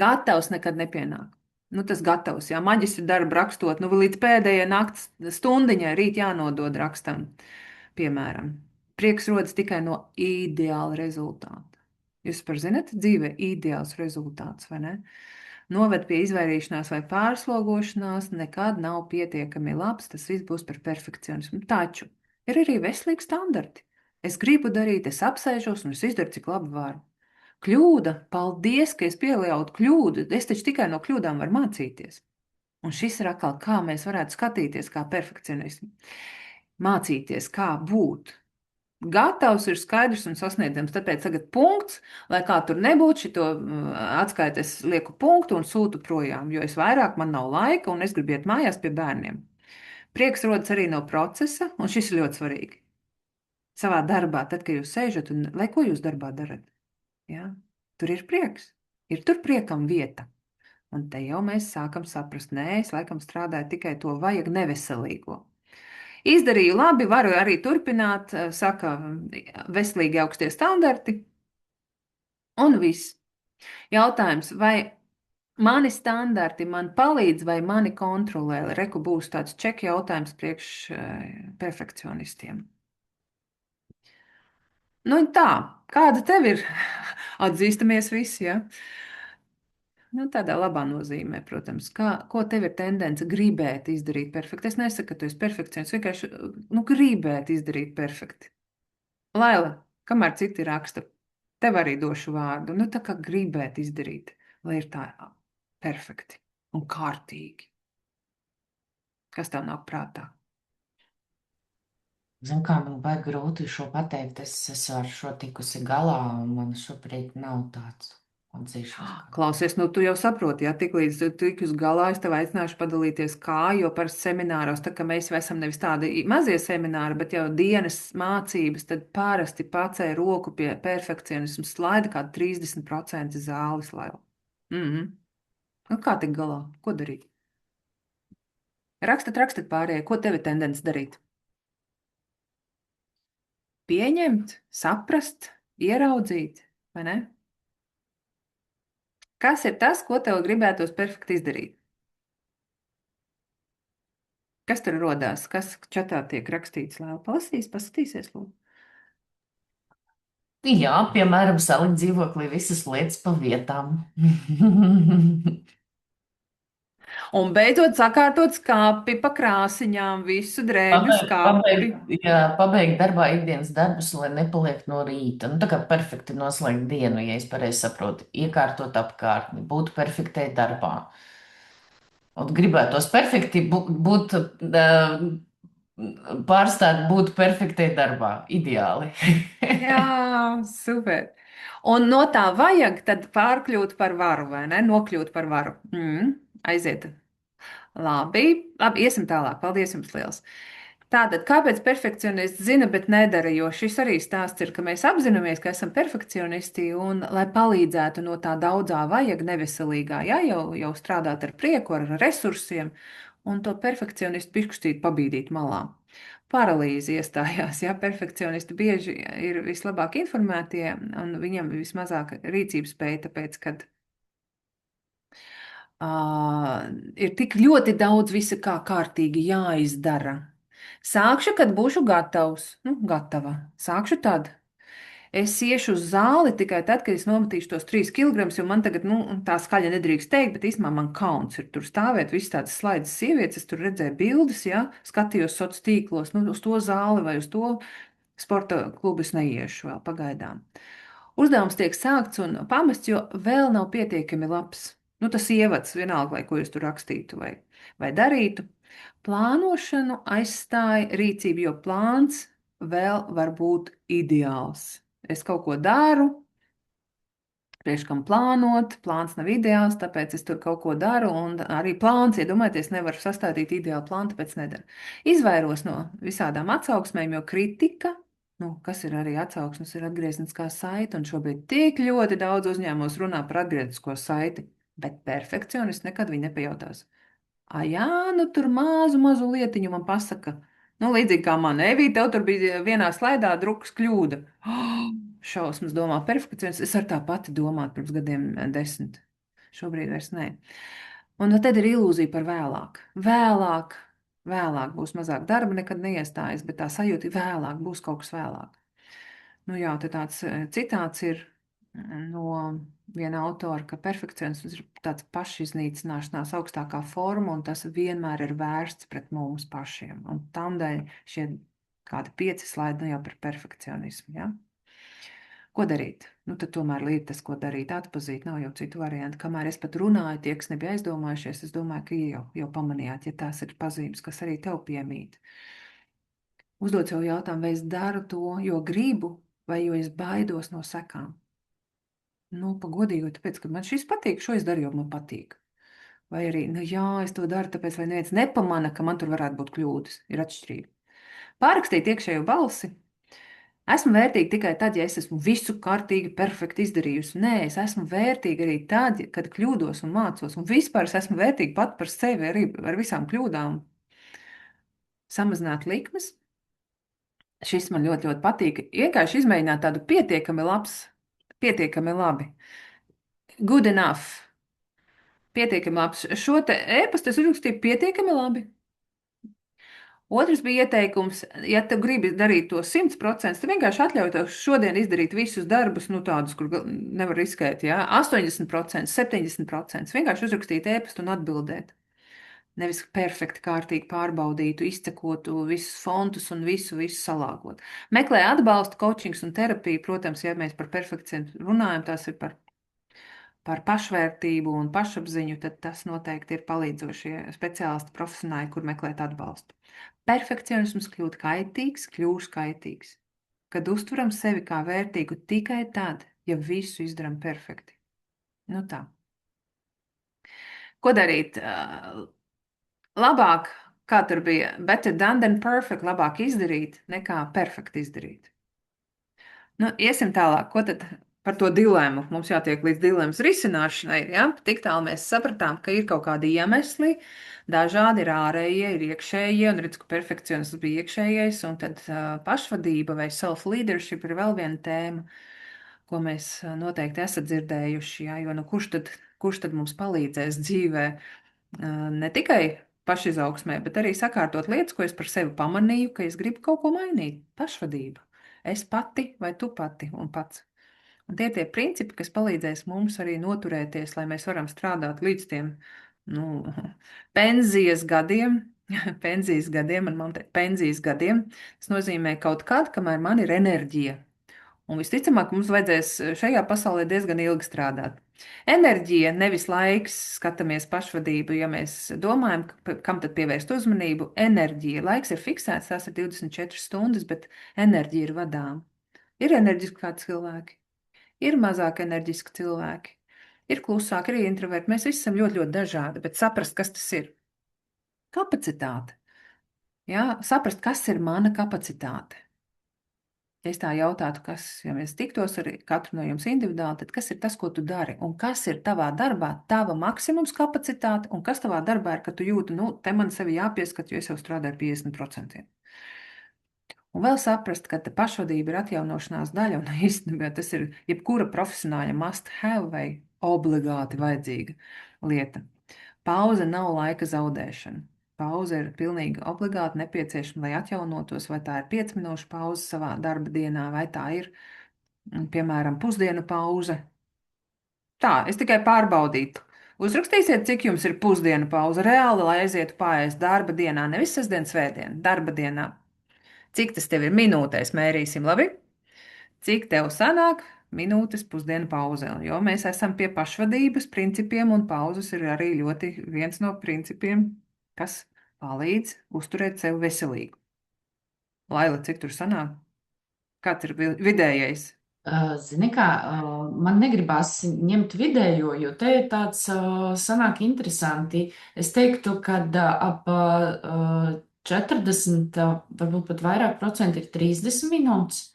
Gatavs nekad nepienāk. Nu, tas gatavs, jā, maģistra darbu rakstot, nu, līdz pēdējai nakts stundiņai rīt jānodod rakstam, piemēram. Prieks rodas tikai no ideāla rezultāta. Jūs par zinat, dzīvē ideāls rezultāts, vai ne? Noved pie izvairīšanās vai pārslogošanās nekad nav pietiekami labs, tas viss būs par perfekcionismu. Taču ir arī veselīgi standarti. Es gribu darīt, es apsēžos un es izdaru, cik labi varu. Kļūda, paldies, ka es pieļautu kļūdu. Es taču tikai no kļūdām varu mācīties. Un šis ir atkal, kā mēs varētu skatīties kā perfekcionismu. Mācīties, kā būt. Gatavs ir skaidrs un sasniedzams, tāpēc tagad punkts, lai kā tur nebūtu, šito atskaites lieku punktu un sūtu projām, jo es vairāk man nav laika un es gribu iet mājās pie bērniem. Prieks rodas arī no procesa, un šis ir ļoti svarīgi. Savā darbā, tad, kad jūs sēžat un lai ko jūs darbā darat, ja? Tur ir prieks, ir tur priekam vieta. Un te jau mēs sākam saprast, nē, es laikam strādāju tikai to vajag neveselīgo. Izdarīju labi, varu arī turpināt, saka veselīgi augstie standarti. Un viss. Jautājums, vai mani standarti man palīdz vai mani kontrolē? Reku būs tāds čeka jautājums priekš perfekcionistiem. Nu tā, kāda tev ir? Atzīstamies visi, ja? Nu, tādā labā nozīmē, protams, ko tev ir tendence gribēt izdarīt perfekti. Es nesaku, ka tu esi perfekcionists, vienkārši nu, gribēt izdarīt perfekti. Laila, kamēr citi raksta, tev arī došu vārdu. Nu, tā kā gribēt izdarīt, lai ir tā perfekti un kārtīgi. Kas tev nāk prātā? Zinu, kā man baigi grūti šo pateikt. Es ar šo tikusi galā, un man šobrīd nav tāds atzīšos. Klausies, nu tu jau saproti, ja tiklīdz tu tik uz galā, es tev aicināšu padalīties kā, jo par semināros, tā kā mēs jau esam nevis tādi mazie semināri, bet jau dienas mācības, tad parasti pacēla roku pie perfekcionismu slaida kā 30% zāles laiva. Mhm. Nu, kā tik galā? Ko darīt? Rakstat pārējie, ko tev ir tendence darīt? Pieņemt, saprast, ieraudzīt, vai ne? Kas ir tas, ko tev gribētos perfekti izdarīt? Kas tur rodās? Kas čatā tiek rakstīts? Lai palasīs, paskatīsies, lūdzu. Jā, piemēram, salikt dzīvoklī visas lietas pa vietām. Un beidzot sakārtot skāpi pa krāsiņām, visu drēbju skāpi. Pabeigt darbā ikdienas darbus, lai nepaliek no rīta. Nu, tā kā perfekti noslēgt dienu, ja es pareizi saprotu, iekārtot apkārtni, būt perfektai darbā. Un gribētos perfekti būt, pārstāt būt perfektai darbā, ideāli. Jā, super. Un no tā vajag tad pārkļūt par varu, vai ne? Nokļūt par varu. Aiziet. Labi, labi, iesim tālāk. Paldies jums liels. Tātad, kāpēc perfekcionists zina, bet nedara? Jo šis arī stāsts ir, ka mēs apzināmies, ka esam perfekcionisti un, lai palīdzētu no tā daudzā vajag neveselīgā, jā, jau strādāt ar prieku, ar resursiem un to perfekcionistu pišķīt, pabīdīt malā. Paralīze iestājās, jā, perfekcionisti bieži ir vislabāk informētie un viņiem vismazāk rīcības spēja, tāpēc, kad ir tik ļoti daudz visa kā kārtīgi jāizdara. Sākšu, kad būšu gatavs. Nu, gatava. Sākšu tad. Es iešu uz zāli tikai tad, kad es nometīšu tos 3 kg, jo man tagad, nu, tā skaļa nedrīkst teikt, bet īstenībā man kauns ir tur stāvēt, visas tādas slaidas sievietes, es tur redzēju bildes, ja, skatījos sociālos tīklos, nu, uz to zāli vai uz to sporta klubu es neiešu vēl pagaidām. Uzdevums tiek sākts un pamests, jo vēl nav pietiekami labs. Nu, tas ievads, vienalga, lai ko jūs tur rakstītu vai darītu. Plānošanu aizstāja rīcība, jo plāns vēl var būt ideāls. Es kaut ko daru, priekš kam plānot, plāns nav ideāls, tāpēc es tur kaut ko daru, un arī plāns, iedomājieties, nevaru sastādīt ideālu plānu, tāpēc nedaru. Izvairos no visādām atsauksmēm, jo kritika, nu, kas ir arī atsauksmes, ir atgriezniskā saite, un šobrīd tik ļoti daudz uzņēmumos runā par atgrieznisko saiti, bet perfekcionists nekad viņi nepajautās. Jā, nu tur mazu lietiņu man pasaka. Nu, līdzīgi kā man, Evīte, tev tur bija vienā slaidā drukas kļūda. Oh, šausmas domā, perfekcionis. Es ar tā pati domāju pirms gadiem 10. Šobrīd vairs nē. Un nu, tad ir ilūzija par vēlāk. Vēlāk būs mazāk darba, nekad neiestājas, bet tā sajūta ir vēlāk, būs kaut kas vēlāk. Nu jā, te tāds citāts ir no viena autora, ka perfekcionisms ir tāds pašiznīcināšanās augstākā forma, un tas vienmēr ir vērsts pret mums pašiem. Un tādēļ šie kādi 5 slaidi nu jau par perfekcionismu. Ja? Ko darīt? Nu, tad tomēr ir tas, ko darīt, atpazīt, nav jau citu variantu. Kamēr es pat runāju, tie, kas nebija aizdomājušies, es domāju, ka jau pamanījāt, ja tās ir pazīmes, kas arī tev piemīt. Uzdot sev jautājumu, vai es daru to, jo gribu, vai jo es baidos no sekām. Nu, pagodīgi, tāpēc, ka man šis patīk, šo es daru, jo man patīk. Vai arī, nu jā, es to daru, tāpēc, lai neviens nepamana, ka man tur varētu būt kļūdas. Ir atšķirība. Pārrakstīt iekšējo balsi. Esmu vērtīga tikai tad, ja es esmu visu kārtīgi, perfekti izdarījusi. Nē, es esmu vērtīga arī tad, kad kļūdos un mācos. Un vispār es esmu vērtīga pat par sevi, arī ar visām kļūdām. Samazināt likmes. Šis man ļoti, ļoti patīk. Vienkārši izmēģināt tādu pietiekami labi. Good enough. Pietiekami labs. Šo te e-pastu es uzrakstīju pietiekami labi. Otrs bija ieteikums, ja tu gribi darīt to 100%, tad vienkārši atļauj tev šodien izdarīt visus darbus, nu tādus, kur nevar riskēt, jā, 80%, 70%. Vienkārši uzrakstīt ēpastu un atbildēt. Nevis perfekti, kārtīgi pārbaudītu, izcekotu visus fontus un visu salāgot. Meklē atbalstu, coachings un terapiju. Protams, ja mēs par perfekciju runājam, tās ir par pašvērtību un pašapziņu, tad tas noteikti ir palīdzošie speciālisti, profesionāļi, kur meklēt atbalstu. Perfekcionisms kļūst kaitīgs, kad uztveram sevi kā vērtīgu tikai tad, ja visu izdarām perfekti. Nu tā. Ko darīt? Labāk, kā tur bija, better done than perfect, labāk izdarīt nekā perfekti izdarīt. Nu, iesim tālāk. Ko tad par to dilemmu? Mums jātiek līdz dilemmas risināšanai. Ja? Tik tālu mēs sapratām, ka ir kaut kādi iemesli, dažādi ir ārējie, ir iekšējie, un redz, ka perfekcionisms bija iekšējais, un tad pašvadība vai self-leadership ir vēl viena tēma, ko mēs noteikti esat dzirdējuši. Ja? Jo nu, kurš tad mums palīdzēs dzīvē ne tikai pašizaugsmē, bet arī sakārtot lietas, ko es par sevi pamanīju, ka es gribu kaut ko mainīt. Pašvadība. Es pati vai tu pati un pats. Un tie ir tie principi, kas palīdzēs mums arī noturēties, lai mēs varam strādāt līdz tiem nu, pensijas gadiem. Pensijas gadiem, man teikt, pensijas gadiem. Tas nozīmē kaut kad, kamēr man ir enerģija. Un visticamāk, mums vajadzēs šajā pasaulē diezgan ilgi strādāt. Enerģija, nevis laiks, skatāmies pašvadību, ja mēs domājam, kam tad pievērst uzmanību. Enerģija, laiks ir fiksēts, tās ir 24 stundas, bet enerģija ir vadām. Ir enerģiski kā cilvēki, ir mazāk enerģiski cilvēki, ir klusāki, ir introverti. Mēs visi esam ļoti, ļoti dažādi, bet saprast, kas tas ir. Kapacitāte. Jā, saprast, kas ir mana kapacitāte. Ja es tā jautātu, ja mēs tiktos ar katru no jums individuāli, tad kas ir tas, ko tu dari? Un kas ir tavā darbā, tava maksimums kapacitāte, un kas tavā darbā ir, ka tu jūti, nu, te man sevi jāpieskat, jo es jau strādāju 50%. Un vēl saprast, ka pašvadība ir atjaunošanās daļa, un īstenībā tas ir jebkura profesionāļa must have vai obligāti vajadzīga lieta. Pauze nav laika zaudēšana. Pauze ir pilnīgi obligāti nepieciešama, lai atjaunotos, vai tā ir 5 minūšu pauze savā darba dienā, vai tā ir, piemēram, pusdienu pauze. Tā, es tikai pārbaudītu. Uzrakstīsiet, cik jums ir pusdienu pauze reāli, lai aizietu pāriest darba dienā, nevis sestdien, svētdien, darba dienā. Cik tas tev ir minūtēs, mērīsim, labi? Cik tev sanāk minūtes pusdienu pauze? Jo mēs esam pie pašvadības principiem, un pauzes ir arī ļoti viens no principiem, kas palīdz uzturēt sevi veselīgu. Laila, cik tur sanāk? Kāds ir vidējais? Zini, kā man negribās ņemt vidējo, jo te ir tāds sanāk interesanti. Es teiktu, ka ap 40, varbūt pat vairāk procenti ir 30 minūtes.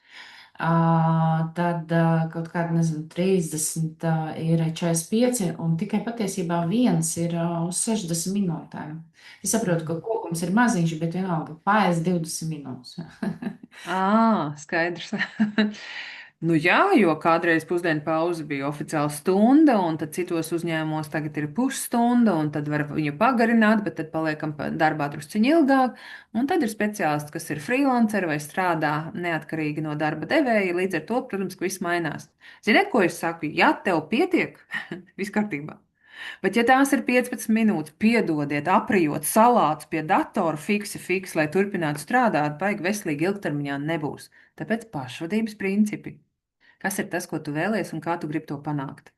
Tad kaut kāda, nezinu, 30 ir 45, un tikai patiesībā viens ir uz 60 minūtēm. Es saprotu, ka kopums ir maziņš, bet vienalga pāriest 20 minūtes. Skaidrs. Nu jā, jo kādreiz pusdienu pauze bija oficiāla stunda, un tad citos uzņēmumos tagad ir pusstunda, un tad var viņu pagarināt, bet tad paliekam darbā drusciņi ilgāk. Un tad ir speciālisti, kas ir freelanceri vai strādā neatkarīgi no darba devēja. Līdz ar to, protams, ka viss mainās. Ziniet, ko es saku? Ja tev pietiek, viss kārtībā. Bet, ja tās ir 15 minūtes, piedodiet, aprijot salātus pie datora fiksi, lai turpinātu strādāt, baigi veselīgi ilgtermiņā nebūs. Tāpēc pašvadības principi. Kas ir tas, ko tu vēlies un kā tu gribi to panākt?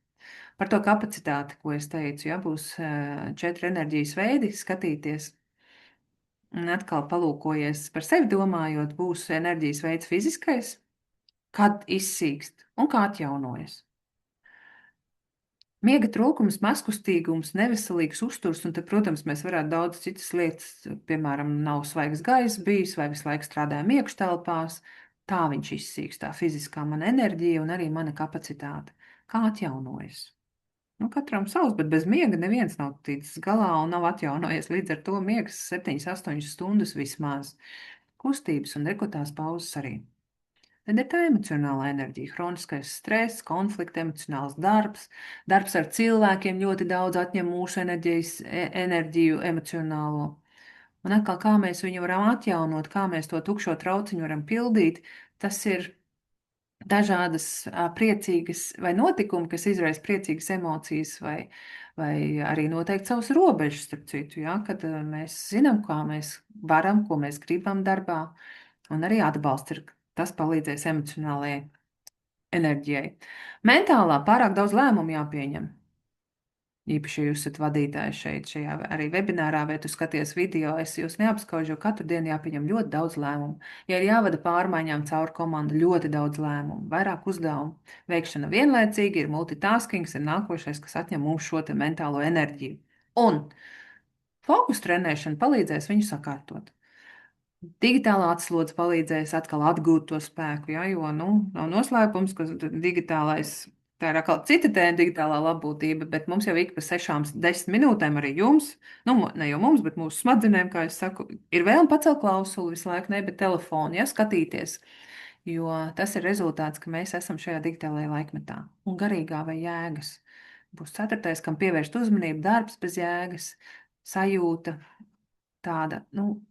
Par to kapacitāti, ko es teicu, ja būs 4 enerģijas veidi, skatīties. Un atkal palūkojies par sevi domājot, būs enerģijas veids fiziskais, kad izsīkst un kā atjaunojas. Miega trūkums, mazkustīgums, neveselīgs uzturs, un tad, protams, mēs varētu daudz citas lietas, piemēram, nav svaigs gaiss bijis, vai visu laiku strādājam iekštelpās, tā viņš izsīkst, tā fiziskā mana enerģija un arī mana kapacitāte. Kā atjaunojas? Nu, katram savs, bet bez miega neviens nav ticis galā un nav atjaunojies. Līdz ar to miegs 7-8 stundas vismaz. Kustības un rekutās pauzes arī. Tad ir tā emocionālā enerģija, hroniskais stress, konflikts, emocionāls darbs. Darbs ar cilvēkiem ļoti daudz atņem mūsu enerģiju emocionālo. Un atkal, kā mēs viņu varam atjaunot, kā mēs to tukšo trauciņu varam pildīt, tas ir dažādas priecīgas vai notikumi, kas izraisa priecīgas emocijas, vai arī noteikti savus robežas, starp citu, ja, kad mēs zinām, kā mēs varam, ko mēs gribam darbā, un arī atbalsts ir, tas palīdzēs emocionālajai enerģijai. Mentālā pārāk daudz lēmumu jāpieņem. Īpaši, ja jūs esat vadītājs šeit, šajā arī webinārā, vai tu skaties video, es jūs neapskaužu, jo katru dienu jāpieņem ļoti daudz lēmumu. Ja ir jāvada pārmaiņām cauri komandu, ļoti daudz lēmumu, vairāk uzdevumu. Veikšana vienlaicīgi ir multitaskings, ir nākošais, kas atņem mums šo te mentālo enerģiju. Un fokus trenēšana palīdzēs viņu sakārtot. Digitālā atslodze palīdzēs atkal atgūt to spēku, ja, jo, nu, nav noslēpums, ka digitālais, tā ir atkal cita tēma, digitālā labbūtība, bet mums jau ik pa 6-10 minūtēm arī jums, nu, ne jau mums, bet mūsu smadzenēm, kā es saku, ir vēlme pacelt klausuli visu laiku, ne, bet telefonu, ja, skatīties, jo tas ir rezultāts, ka mēs esam šajā digitālajā laikmetā, un garīgā vai jēgas. Būs ceturtais, kam pievērst uzmanību, darbs bez jēgas, sajūta tāda, nu,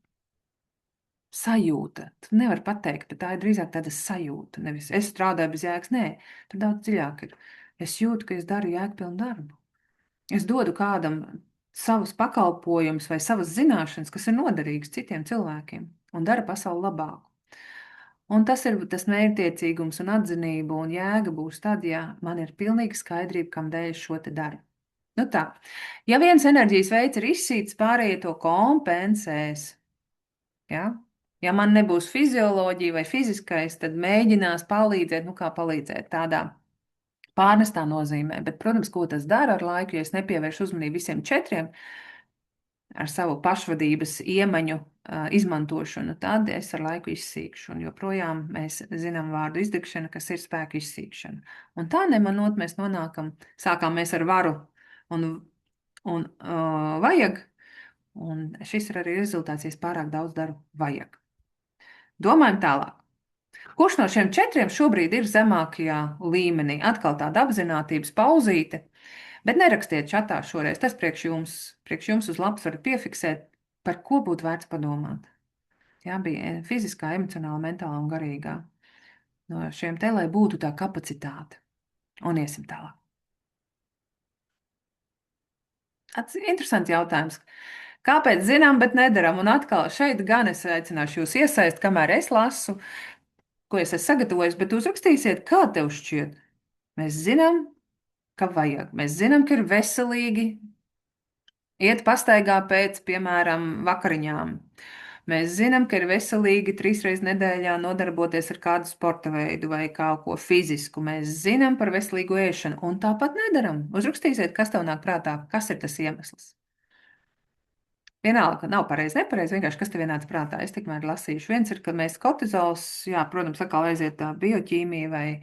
sajūta. Tu nevari pateikt, bet tā ir drīzāk tāda sajūta. Nevis es strādāju bez jēgas, nē, tur daudz dziļāk ir. Es jūtu, ka es daru jēgpilnu darbu. Es dodu kādam savus pakalpojumus vai savas zināšanas, kas ir noderīgas citiem cilvēkiem un dara pasauli labāku. Un tas ir tas mērķtiecīgums un atzinība un jēga būs tad, ja man ir pilnīga skaidrība, kam dēļ es šo te daru. Nu tā, ja viens enerģijas veids ir izsīts, pārējie to kompensēs. Ja? Ja man nebūs fizioloģija vai fiziskais, tad mēģinās palīdzēt, nu kā palīdzēt tādā pārnestā nozīmē. Bet, protams, ko tas dara ar laiku, ja es nepievēršu uzmanību visiem četriem ar savu pašvadības iemaņu izmantošanu, tad es ar laiku izsīkšu. Un joprojām mēs zinām vārdu izdegšana, kas ir spēka izsīkšana. Un tā nemanot, mēs sākām mēs ar varu un vajag, un šis ir arī rezultāts, ja es pārāk daudz daru vajag. Domājam tālāk. Kurš no šiem četriem šobrīd ir zemākajā līmenī? Atkal tāda apzinātības pauzīte, bet nerakstiet čatā šoreiz. Tas priekš jums uz lapas varat piefiksēt, par ko būtu vērts padomāt. Jā, bija fiziskā, emocionāla, mentālā un garīgā. No šiem te, lai būtu tā kapacitāte. Un iesim tālāk. Interesants jautājums. Kāpēc zinām, bet nedaram? Un atkal šeit gan es aicināšu jūs iesaist, kamēr es lasu, ko es esmu sagatavojis, bet uzrakstīsiet, kā tev šķiet. Mēs zinām, ka vajag. Mēs zinām, ka ir veselīgi iet pastaigā pēc, piemēram, vakariņām. Mēs zinām, ka ir veselīgi 3 reizes nedēļā nodarboties ar kādu sporta veidu vai kaut ko fizisku. Mēs zinām par veselīgu ēšanu un tāpat nedaram. Uzrakstīsiet, kas tev nāk prātā, kas ir tas iemesls. Vienalga, nav pareizi, nepareizi, vienkārši kas tev ienāca prātā. Es tikmēr lasīšu. Viens ir, ka mēs kortizols, jā, protams, atkal aiziet tā bioķīmija vai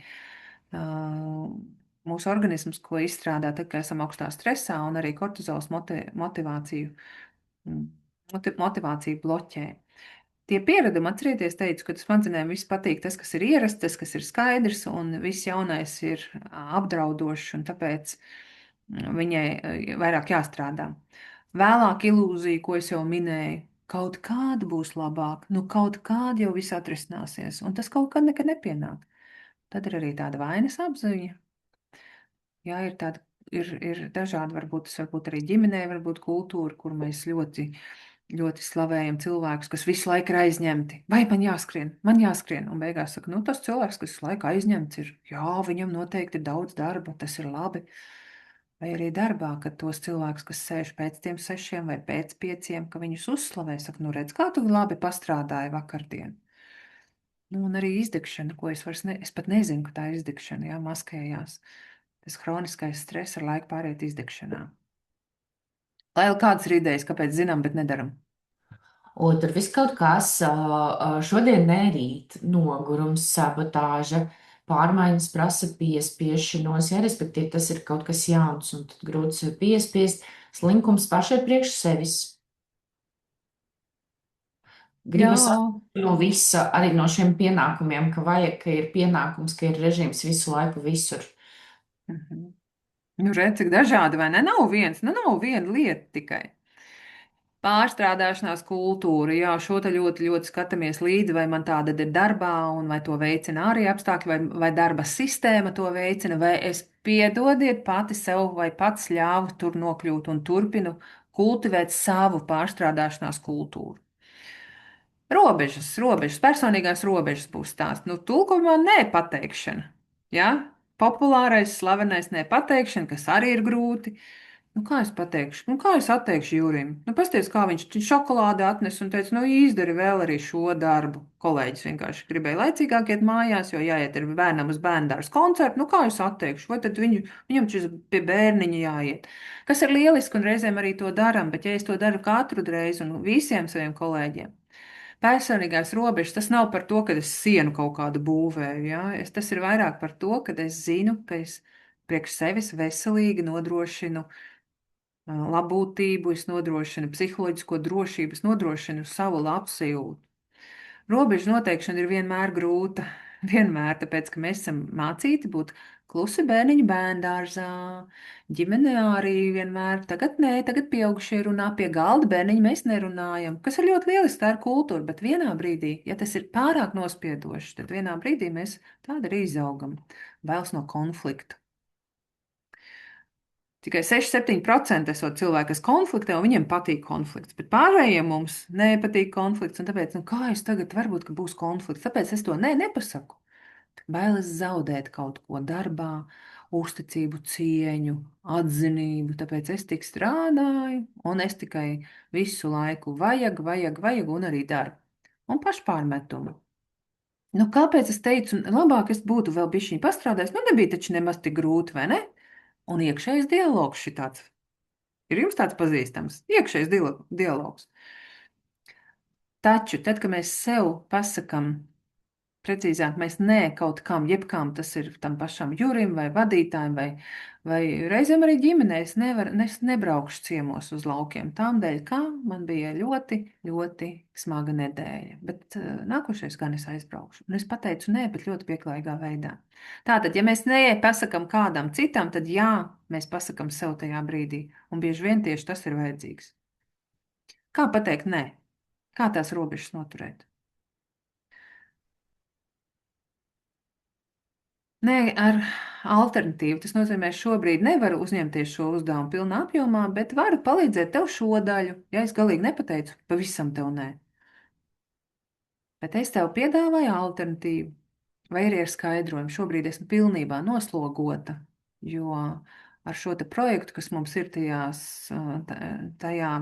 mūsu organisms, ko izstrādā, tad, kad esam augstā stresā, un arī kortizols motivāciju bloķē. Tie pieredumi, atcerieties, teicu, ka smadzenēm viss patīk tas, kas ir ierasts, tas, kas ir skaidrs, un viss jaunais ir apdraudošs, un tāpēc viņai vairāk jāstrādā. Vēlāk ilūzija, ko es jau minēju, kaut kāda būs labāk, nu kaut kāda jau viss atrisināsies, un tas kaut kad nekad nepienāk. Tad ir arī tāda vainas apziņa. Jā, ir dažādi, varbūt tas varbūt arī ģimenē, varbūt kultūra, kur mēs ļoti, ļoti slavējam cilvēkus, kas visu laiku ir aizņemti. Vai man jāskrien, un beigās saka, nu tas cilvēks, kas visu laiku aizņemts ir, jā, viņam noteikti ir daudz darba, tas ir labi. Vai arī darbā, kad tos cilvēkus, kas sēž pēc tiem 6 vai pēc 5, ka viņus uzslavē, saka, nu redz, kā tu labi pastrādāji vakardien. Nu, un arī izdegšana, ko es pat nezinu, ka tā ir izdegšana, jā, maskējās. Tas hroniskais stress ar laiku pāriet izdegšanā. Lai kādas ir idejas, kāpēc zinām, bet nedaram? Un tur viss kaut kas šodien nerīt, nogurums, sabotāža, pārmaiņas prasa piespiešanos, ja, respektīvi tas ir kaut kas jauns un tad grūti sev piespiest, slinkums pašai priekš sevis. Jā. Gribas no visa, arī no šiem pienākumiem, ka vajag, ka ir pienākums, ka ir režīms visu laiku visur. Nu, redz, cik dažādi, vai ne? Nav viena lieta tikai. Pārstrādāšanās kultūra, jā, šo te ļoti, ļoti skatāmies līdzi, vai man tāda ir darbā, un vai to veicina arī apstākļi, vai darba sistēma to veicina, vai es piedodiet pati sev vai pats ļāvu tur nokļūt un turpinu kultivēt savu pārstrādāšanās kultūru. Robežas, personīgās robežas būs tās. Nu, tulkumā nepateikšana, jā, populārais, slavenais nepateikšana, kas arī ir grūti. Nu, kā es pateikšu? Nu, kā es atteikšu Jurim? Nu, pasties, kā viņš šokolādi atnes un teica, nu, izdari vēl arī šo darbu. Kolēģis vienkārši gribēja laicīgāk iet mājās, jo jāiet ar bērnam uz bērndārs koncertu. Nu, kā es atteikšu? Vai tad viņam šis pie bērniņa jāiet? Kas ir lieliski un reizēm arī to daram, bet ja es to daru katru reizi un visiem saviem kolēģiem, personīgās robežas, tas nav par to, ka es sienu kaut kādu būvēju, ja? Tas ir vairāk par to, ka es zinu, ka es priekš sevis veselīgi nodrošinu labbūtību, es nodrošinu psiholoģisko drošību, es nodrošinu savu labsajūtu. Robežu noteikšana ir vienmēr grūta. Vienmēr, tāpēc, ka mēs esam mācīti būt klusi bērniņu bērndārzā. Ģimenē arī vienmēr, tagad nē, tagad pieaugušie runā pie galda, bērniņi mēs nerunājam, kas ir ļoti lieliski, tā ir kultūra, bet vienā brīdī, ja tas ir pārāk nospiedoši, tad vienā brīdī mēs tāda arī izaugam. Bailes no konflikta. Tikai 6-7% esot cilvēki, kas konfliktē, un viņiem patīk konflikts. Bet pārējiem mums nepatīk konflikts, un tāpēc, nu, kā es tagad varbūt, ka būs konflikts, tāpēc es to nepasaku. Bailes zaudēt kaut ko darbā, uzticību, cieņu, atzinību, tāpēc es tik strādāju, un es tikai visu laiku vajag, un arī daru. Un pašpārmetumu. Nu, kāpēc es teicu, labāk es būtu vēl bišķiņ pastrādājis, nu nebija taču nemaz tik grūti, vai ne? Un iekšējais dialogs šitāds. Ir jums tāds pazīstams? Iekšējais dialogs. Taču, tad, kad mēs sev pasakam, precīzāk, mēs nē kaut kam, jebkam, tas ir tam pašam Jurim vai vadītājiem, vai reizēm arī ģimenēs nebraukšu ciemos uz laukiem. Tādēļ, kā man bija ļoti, ļoti smaga nedēļa. Bet nākošais gan es aizbraukšu. Un es pateicu nē, bet ļoti pieklājīgā veidā. Tātad, ja mēs nē pasakam kādam citam, tad jā, mēs pasakam sev tajā brīdī. Un bieži vien tieši tas ir vajadzīgs. Kā pateikt nē? Kā tās robežas noturēt? Nē, ar alternatīvu. Tas nozīmē, šobrīd nevaru uzņemties šo uzdevumu pilnā apjomā, bet varu palīdzēt tev šo daļu. Ja es galīgi nepateicu, pavisam tev nē. Bet es tev piedāvāju alternatīvu, vai arī ar skaidrojumu. Šobrīd esmu pilnībā noslogota, jo ar šo te projektu, kas mums ir tajā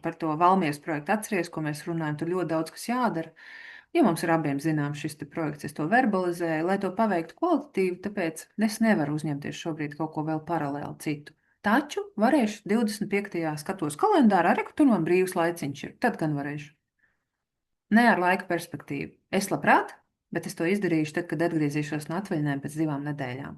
par to Valmieras projektu, atceries, ko mēs runājam, tur ļoti daudz kas jādara. Ja mums ir abiem zināms šis projekts, es to verbalizēju, lai to paveiktu kvalitatīvi, tāpēc es nevaru uzņemties šobrīd kaut ko vēl paralēli citu. Taču varēšu 25. skatos kalendārā, re, ka tur man brīvs laiciņš ir, tad gan varēšu. Ne ar laika perspektīvu. Es labprāt, bet es to izdarīšu tad, kad atgriezīšos no atvaļinājuma pēc 2 nedēļām.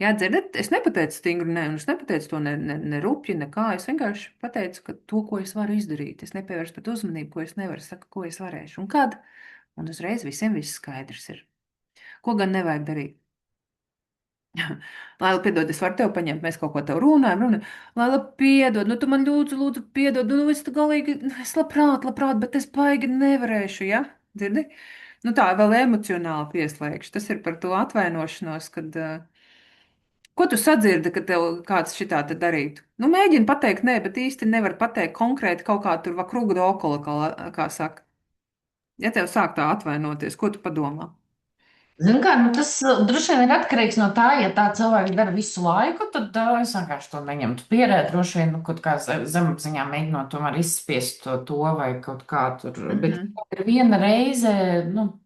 Jā, dzirdat, es nepateicu stingri nē, un es nepateicu to ne rupji, nekā. Es vienkārši pateicu, ka to, ko es varu izdarīt, es nepievērstu pat uzmanību, ko es nevaru, saku, ko es varēšu. Un kad? Un uzreiz visiem viss skaidrs ir. Ko gan nevajag darīt? Laila, piedod, es varu tev paņemt, mēs kaut ko tev runājam. Laila, piedod, nu tu man lūdzu, piedod, nu es galīgi, es labprāt, bet es baigi nevarēšu, ja? Dzirdi? Nu tā, vēl emocionāli pieslēgšu. Tas ir par to atvainošanos, kad, ko tu sadzirdi, ka tev kāds šitā te darītu? Nu, mēģini pateikt nē, bet īsti nevar pateikt konkrēti kaut kā tur vakrugu dokola, kā saka. Ja tev sāk tā atvainoties, ko tu padomā? Zinu, kā, nu tas droši vien ir atkarīgs no tā, ja tā cilvēks dara visu laiku, tad es vienkārši to neņemtu pierē. Droši vien nu, kaut kā zemapziņā mēģinot tomēr izspiest to vai kaut kā tur. Bet Mhm. ja ir viena reize, nu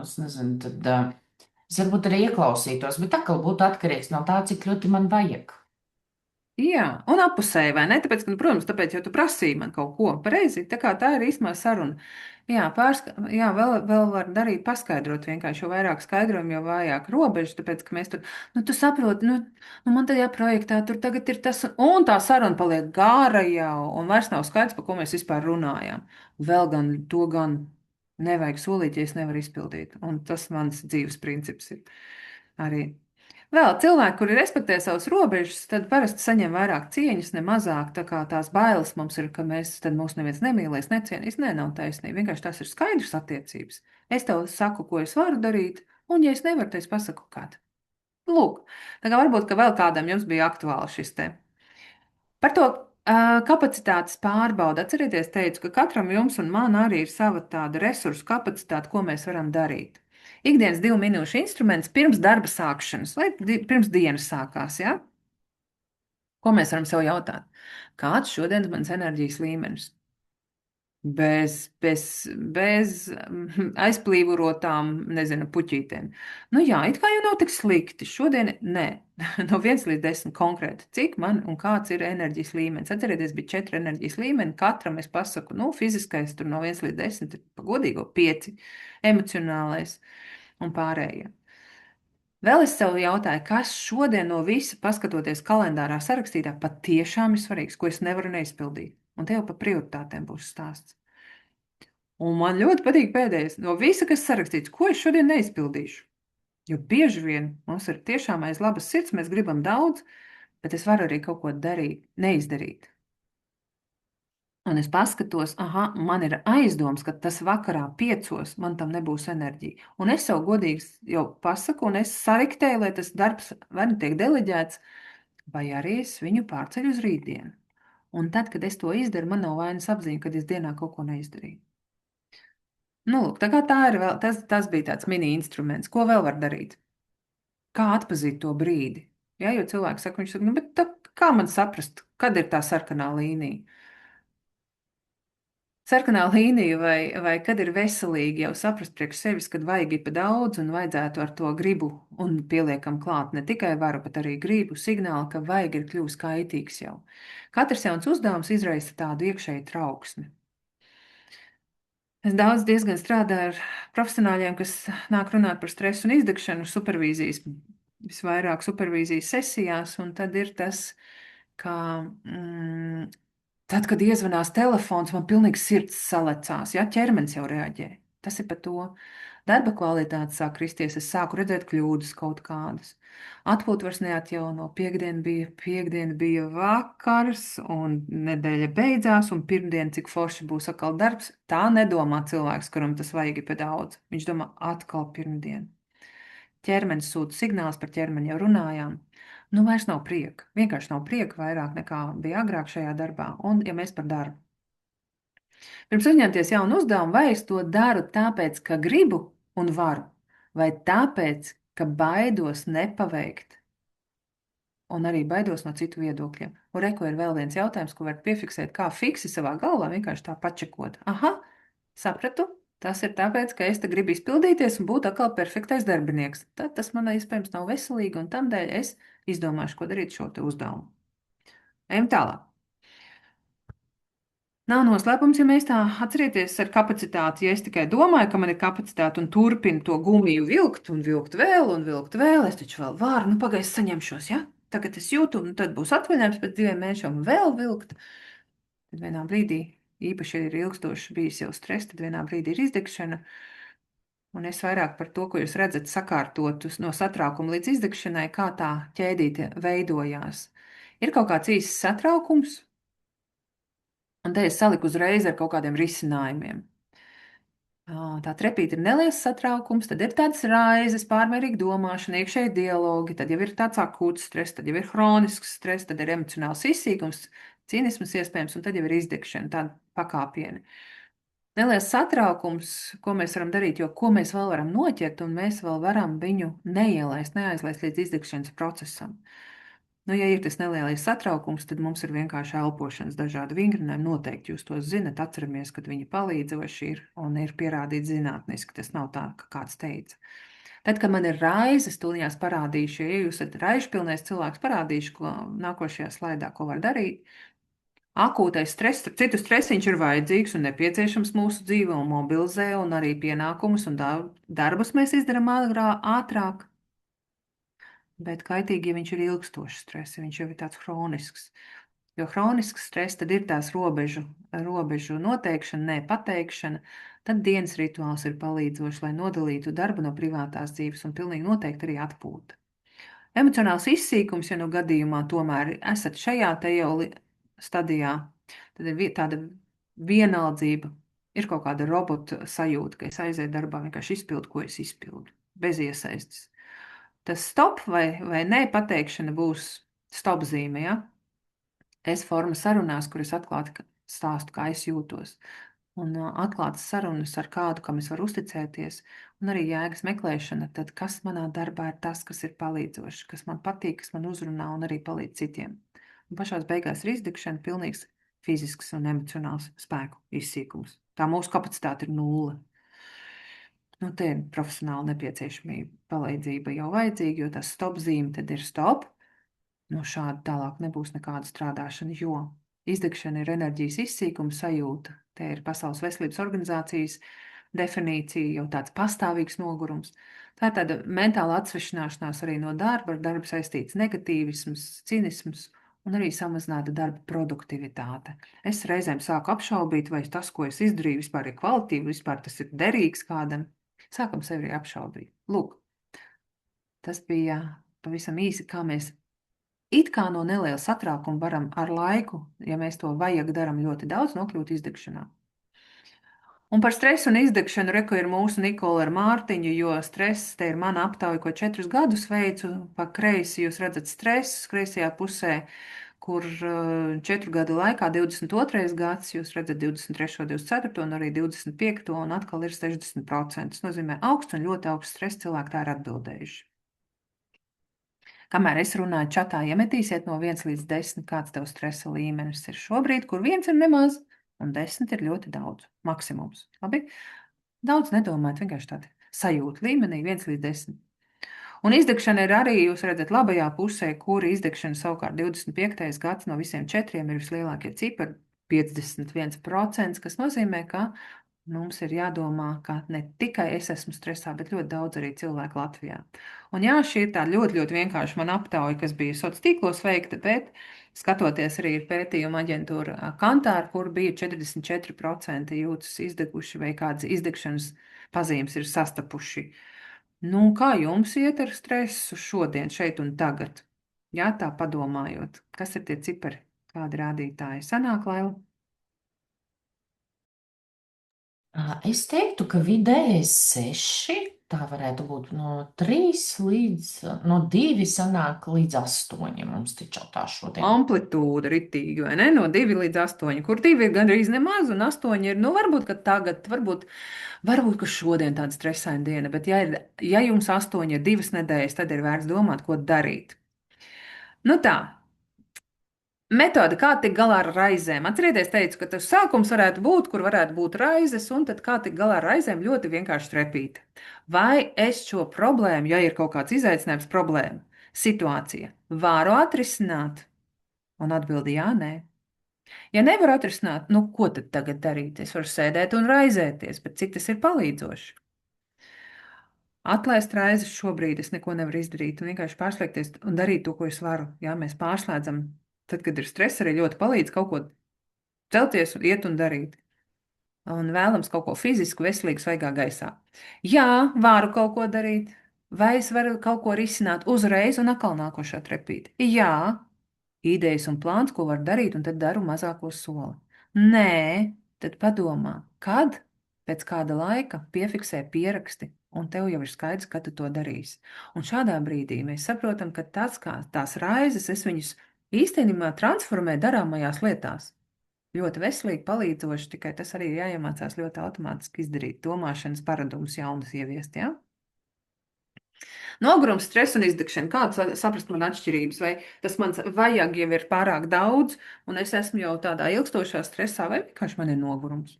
es nezinu, tad es varbūt arī ieklausītos, bet atkal būtu atkarīgs no tā, cik ļoti man vajag. Jā, un apusēji, vai ne? Tāpēc, ka, nu, protams, tāpēc, jo tu prasīji man kaut ko pareizi, tā ir īstenībā saruna. Jā, jā, vēl var darīt, paskaidrot vienkārši, jo vairāk skaidrojumu, jo vājāk robežas, tāpēc, ka mēs tur, nu, tu saproti, nu man tajā projektā tur tagad ir tas, un tā saruna paliek gāra jau, un vairs nav skaidrs, par ko mēs vispār runājām. Vēl gan to gan nevajag solīt, ja es nevaru izpildīt, un tas mans dzīves princips ir arī. Vēl cilvēki, kuri respektē savus robežas, tad parasti saņem vairāk cieņas, ne mazāk. Tā kā tās bailes mums ir, ka mūs neviens nemīlēs, necienīs. Nē, nav taisnība. Vienkārši tas ir skaidrs attiecības. Es tev saku, ko es varu darīt, un ja es nevaru, tad es pasaku, kādu. Lūk, tā kā varbūt, ka vēl kādam jums bija aktuāli šis te. Par to kapacitātes pārbaudu. Atcerieties, teicu, ka katram jums un man arī ir sava tāda resursu kapacitāte, ko mēs varam darīt. Ikdienas 2 minūšu instruments pirms darba sākšanas vai pirms dienas sākās, ja? Ko mēs varam sev jautāt? Kāds šodien ir mans enerģijas līmenis? Bez aizplīvotām, nezinu, puķītēm. Nu jā, it kā jau nav tik slikti. Šodien, nē, no 1 līdz 10 konkrēti, cik man un kāds ir enerģijas līmenis. Atcerieties, bija 4 enerģijas līmeni. Katram es pasaku, nu, fiziskais tur no 1 līdz 10, pa godīgo 5, emocionālais un pārējie. Vēl es sev jautāju, kas šodien no visa, paskatoties kalendārā sarakstītā, patiešām ir svarīgs, ko es nevaru neizpildīt. Un te jau pa prioritātēm būs stāsts. Un man ļoti patīk pēdējais no visa, kas sarakstīts, ko es šodien neizpildīšu. Jo bieži vien mums ir tiešām aiz labas sirds, mēs gribam daudz, bet es varu arī kaut ko darīt, neizdarīt. Un es paskatos, aha, man ir aizdoms, ka tas vakarā 5 man tam nebūs enerģija. Un es sev godīgi jau pasaku, un es sariktēju, lai tas darbs vai nu tiek deleģēts, vai arī es viņu pārceļu uz rītdienu. Un tad, kad es to izdaru, man nav vainas apziņa, kad es dienā kaut ko neizdarīju. Nu, lūk, tā kā tā ir vēl, tas bija tāds mini instruments. Ko vēl var darīt? Kā atpazīt to brīdi? Ja, jo cilvēks saka, viņš saka, nu, bet tā, kā man saprast, kad ir tā sarkanā līnija? Sarkanā līnija vai kad ir veselīgi jau saprast priekš sevis, kad vajag ir pa daudz un vajadzētu ar to gribu un pieliekam klāt ne tikai varu, bet arī gribu signālu, ka vajag ir kļūst kaitīgs jau. Katrs jauns uzdevums izraisa tādu iekšēju trauksmi. Es diezgan strādāju ar profesionāļiem, kas nāk runāt par stresu un izdegšanu supervīzijas, visvairāk supervīzijas sesijās, un tad ir tas, ka tad, kad iezvanās telefons, man pilnīgi sirds salecās, ja ķermenis jau reaģē. Tas ir par to. Darba kvalitāte sāk kristies, es sāku redzēt kļūdas kaut kādas. Atpūta vairs neatjauno. Piektdiena bija vakars, un nedēļa beidzās, un pirmdiena, cik forši būs atkal darbs. Tā nedomā cilvēks, kuram tas vajag pa daudz. Viņš domā atkal pirmdiena. Ķermenis sūta signāls, par ķermeni jau runājām. Nu, vairs nav prieka. Vienkārši nav prieka vairāk nekā bija agrāk šajā darbā. Un, ja mēs par darbu. Pirms uzņemties jaunu uzdevumu, vai es to daru tāpēc, ka gribu un varu, vai tāpēc, ka baidos nepaveikt, un arī baidos no citu viedokļiem. Un reko ir vēl viens jautājums, ko var piefiksēt kā fiksi savā galvā, vienkārši tā pačekot. Aha, sapratu, tas ir tāpēc, ka es te gribu izpildīties un būt atkal perfektais darbinieks. Tad tas man iespējams nav veselīgi, un tamdēļ es izdomāšu, ko darīt šo te uzdevumu. Ejam tālāk. Nav noslēpums, ja mēs tā atcerieties ar kapacitāti. Ja es tikai domāju, ka man ir kapacitāte un turpinu to gumiju vilkt un vilkt vēl, es taču vēl varu, nu pagaidi saņemšos, ja? Tagad es jūtu, un tad būs atvaļinājums pēc 2 mēnešiem vēl vilkt. Tad vienā brīdī, īpaši ir ilgstoši bijis jau stress, tad vienā brīdī ir izdegšana. Un es vairāk par to, ko jūs redzat, sakārtot no satraukuma līdz izdegšanai, kā tā ķēdīte veidojās. Ir kaut kāds īsts satraukums, un te es saliku uzreiz ar kaut kādiem risinājumiem. Tā trepīte ir neliels satraukums, tad ir tāds raizes, pārmērīga domāšana, iekšēji dialogi, tad jau ir tāds akūts stress, tad jau ir hronisks stress, tad ir emocionāls izsīkums, cīnisms iespējams, un tad jau ir izdegšana, tāda pakāpieni. Neliels satraukums, ko mēs varam darīt, jo ko mēs vēl varam noķert, un mēs vēl varam viņu neaizlaist līdz izdegšanas procesam. Nu, ja ir tas nelielais satraukums, tad mums ir vienkārši elpošanas dažādi vingrinājumi. Noteikti jūs to zinat, atceramies, kad viņi palīdzoši ir un ir pierādīts zinātniski. Tas nav tā, ka kāds teica. Tad, kad man ir raizes, tūlījās parādīšu, ja jūs esat raižpilnais cilvēks, parādīšu, ko nākošajā slaidā, ko var darīt. Akūtais stress, citu stresiņš ir vajadzīgs un nepieciešams mūsu dzīve un mobilizē, un arī pienākumus un darbus mēs izdarām ātrāk. Bet kaitīgi, ja viņš ir ilgstošs stress, ja viņš jau ir tāds hronisks. Jo hronisks stress tad ir tās robežu noteikšana, nepateikšana, tad dienas rituāls ir palīdzošs, lai nodalītu darbu no privātās dzīves un pilnīgi noteikti arī atpūta. Emocionāls izsīkums, ja nu gadījumā tomēr esat šajā te jau stadijā, tad ir tāda vienaldzība, ir kaut kāda robota sajūta, ka es aizēju darbā, vienkārši izpildu, ko es izpildu, bez iesaistes. Tas stop vai nē pateikšana būs stop zīme, ja? Es formu sarunās, kur es atklāti stāstu, kā es jūtos. Un atklātas sarunas ar kādu, kam es varu uzticēties, un arī jēgas meklēšana, tad kas manā darbā ir tas, kas ir palīdzošs, kas man patīk, kas man uzrunā un arī palīdz citiem. Un pašās beigās ir izdegšana, pilnīgs fizisks un emocionāls spēku izsīkums. Tā mūsu kapacitāte ir nulle. Nu, te ir profesionāla nepieciešamība, palīdzība jau vajadzīga, jo tas stop zīme tad ir stop. No šāda tālāk nebūs nekāda strādāšana, jo izdegšana ir enerģijas izsīkuma sajūta. Te ir Pasaules veselības organizācijas definīcija, jau tāds pastāvīgs nogurums. Tā ir tāda mentāla atsvešināšanās arī no darba, ar darbu saistīts negatīvisms, cinisms un arī samazināta darba produktivitāte. Es reizēm sāku apšaubīt, vai tas, ko es izdarīju, vispār ir kvalitīvi, vispār tas ir derīgs kādam. Sākam sevi arī apšaubīt. Lūk, tas bija pavisam īsi, kā mēs it kā no neliela satraukuma varam ar laiku, ja mēs to vajag, darām ļoti daudz, nokļūt izdegšanā. Un par stresu un izdegšanu reku ir mūsu Nikola ar Mārtiņu, jo stress, te ir mana aptauja, ko 4 gadus veicu, pa kreisi jūs redzat stresu, kreisajā pusē, kur 4 gadu laikā, 22. gads, jūs redzat 23., 24. un arī 25. un atkal ir 60%. Tas nozīmē augsts un ļoti augsts stress cilvēki tā ir atbildējuši. Kamēr es runāju čatā, iemetīsiet no 1 līdz 10, kāds tev stresa līmenis ir šobrīd, kur 1 ir nemaz un 10 ir ļoti daudz, maksimums. Labi? Daudz nedomāt, vienkārši tādi sajūta līmenī 1 līdz 10. Un izdegšana ir arī, jūs redzat, labajā pusē, kur izdegšana savukārt 25. gads no visiem 4 ir vislielākie cipari, 51%, kas nozīmē, ka mums ir jādomā, ka ne tikai es esmu stresā, bet ļoti daudz arī cilvēku Latvijā. Un jā, šī ir tā ļoti, ļoti vienkārši man aptauja, kas bija sociālos tīklos veikta, bet skatoties arī ir pētījuma aģentūra Kantāra, kur bija 44% jūtas izdeguši vai kādas izdegšanas pazīmes ir sastapuši. Nu, kā jums iet ar stresu šodien, šeit un tagad? Jā, tā padomājot, kas ir tie cipari, kādi rādītāji sanāk, Laila? Es teiktu, ka vidējais 6, tā varētu būt no 3 līdz, no 2 sanāk līdz 8 mums taču tā šodien. Amplitūda ritīgi, vai ne? No 2 līdz 8, kur 2 ir gandrīz nemaz, un 8 ir, nu, varbūt, ka tagad, varbūt, ka šodien tāda stresaina diena, bet ja jums 8 ir 2 nedēļas, tad ir vērts domāt, ko darīt. Nu tā. Metode, kā tikt galā ar raizēm. Atcerieties, teicu, ka tas sākums varētu būt, kur varētu būt raizes, un tad kā tikt galā ar raizēm ļoti vienkārši trepīt. Vai es šo problēmu, ja ir kaut kāds izaicinājums, problēma, situācija, varu atrisināt? Un atbildi jā, nē. Ja nevaru atrisināt, nu ko tad tagad darīt? Es varu sēdēt un raizēties, bet cik tas ir palīdzoši? Atlaist raizes šobrīd es neko nevaru izdarīt, un vienkārši pārslēgties un darīt to, ko es varu. Jā, mēs pārslēdzam. Tad, kad ir stress, arī ļoti palīdz kaut ko celties, iet un darīt. Un vēlams kaut ko fizisku, veselīgu, svaigā gaisā. Jā, varu kaut ko darīt, vai es varu kaut ko risināt uzreiz un atkal nākošā trepīt. Jā, idejas un plāns, ko var darīt, un tad daru mazāko soli. Nē, tad padomā, kad pēc kāda laika piefiksē pieraksti, un tev jau ir skaidrs, ka tu to darīsi. Un šādā brīdī mēs saprotam, ka tas, kā tās raizes, es viņus īstenībā transformēju darāmajās lietās. Ļoti veselīgi, palīdzoši, tikai tas arī ir jāiemācās ļoti automātiski izdarīt, domāšanas paradumus jaunas ieviest, jā? Nogurums, stress un izdegšana. Kāda saprast man atšķirības? Vai tas mans vajag jau ir pārāk daudz, un es esmu jau tādā ilgstošā stresā, vai vienkārši man ir nogurums?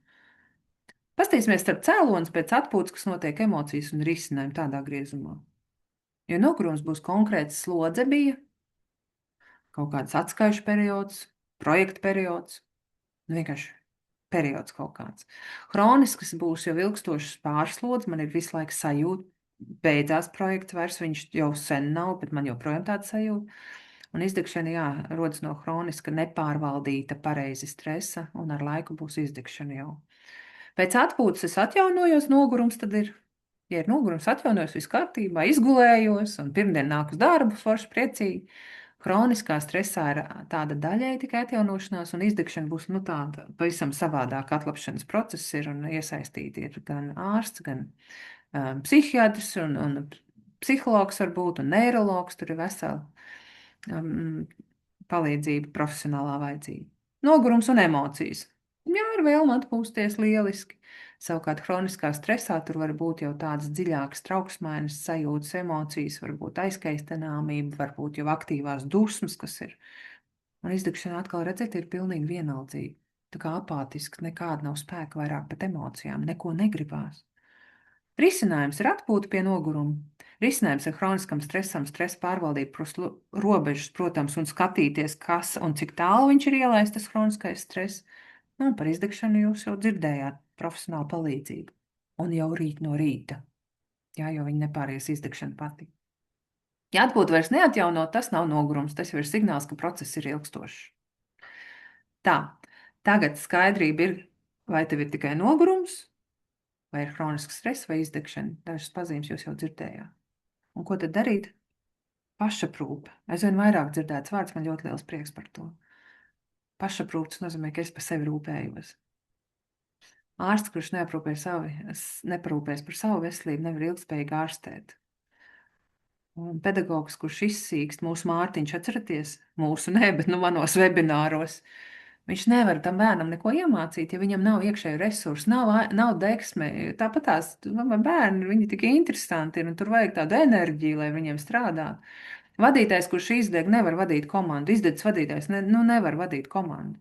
Pastīsimies starp cēlonis pēc atpūtas, kas notiek emocijas un risinājumu tādā griezumā. Jo nogurums būs konkrēts slodze bija, kaut kāds atskaišu periods, projekta periods, nu vienkārši periods kaut kāds. Hronisks būs jau ilgstošs pārslodzi, man ir visu laiku sajūta, beidzās projekts, vairs viņš jau sen nav, bet man joprojām tāds sajūta. Un izdegšana, jā, rodas no hroniska, nepārvaldīta pareizi stresa, un ar laiku būs izdegšana jau. Pēc atpūtas es atjaunojos, nogurums tad ir Ja ir nogurums, atjaunojos, viss kārtībā, izgulējos un pirmdien nāk uz darbu, forši priecīgi. Hroniskā stresā ir tāda daļēji tikai atjaunošanās, un izdegšana būs nu, tāda pavisam savādāka atlapšanas process ir un iesaistīti ir gan ārsts, gan psihiatrs un psihologs varbūt un neirologs, tur ir vesela um, palīdzība profesionālā vajadzība. Nogurums un emocijas. Jā, ir vēlme atpūsties lieliski. Savukārt, hroniskā stresā tur var būt jau tādas dziļākas, trauksmainas sajūtas, emocijas, varbūt aizkaistināmība, varbūt jau aktīvās dusmas, kas ir. Un izdegšana atkal, redzēt, ir pilnīgi vienaldzīga. Tā kā apātiski, nekāda nav spēka vairāk pat emocijām, neko negribās. Risinājums ir atpūta pie noguruma. Risinājums ir hroniskam stresam, stresa pārvaldība, robežas, protams, un skatīties, kas un cik tālu viņš ir ielaists, tas hroniskais stress. Nu, un par izdegšanu jūs jau dzirdējāt, profesionāla palīdzība. Un jau rīt no rīta, jā, jo viņi nepāries izdegšanu pati. Ja atpūta vairs neatjaunot, tas nav nogurums, tas jau ir signāls, ka process ir ilgstošs. Tā, tagad skaidrība ir, vai tev ir tikai nogurums, vai ir hronisks stress vai izdegšana. Dažas pazīmes jūs jau dzirdējāt. Un ko tad darīt? Pašaprūpe. Aizvien vairāk dzirdēts vārds, man ļoti liels prieks par to. Pašaprūpe nozīmē, ka es par sevi rūpējos. Ārsts, kurš neparūpēs par savu veselību, nevar ilgspējīgi ārstēt. Un pedagogs, kurš izsīkst, mūsu Mārtiņš, atceraties, mūsu ne, bet nu manos webināros, viņš nevar tam bērnam neko iemācīt, ja viņam nav iekšēju resursu, nav deksme. Tāpat tās bērni, viņi tik interesanti ir, un tur vajag tādu enerģiju, lai viņiem strādātu. Vadītājs, kurš izdeg, nevar vadīt komandu. Izdedzis vadītājs nevar vadīt komandu.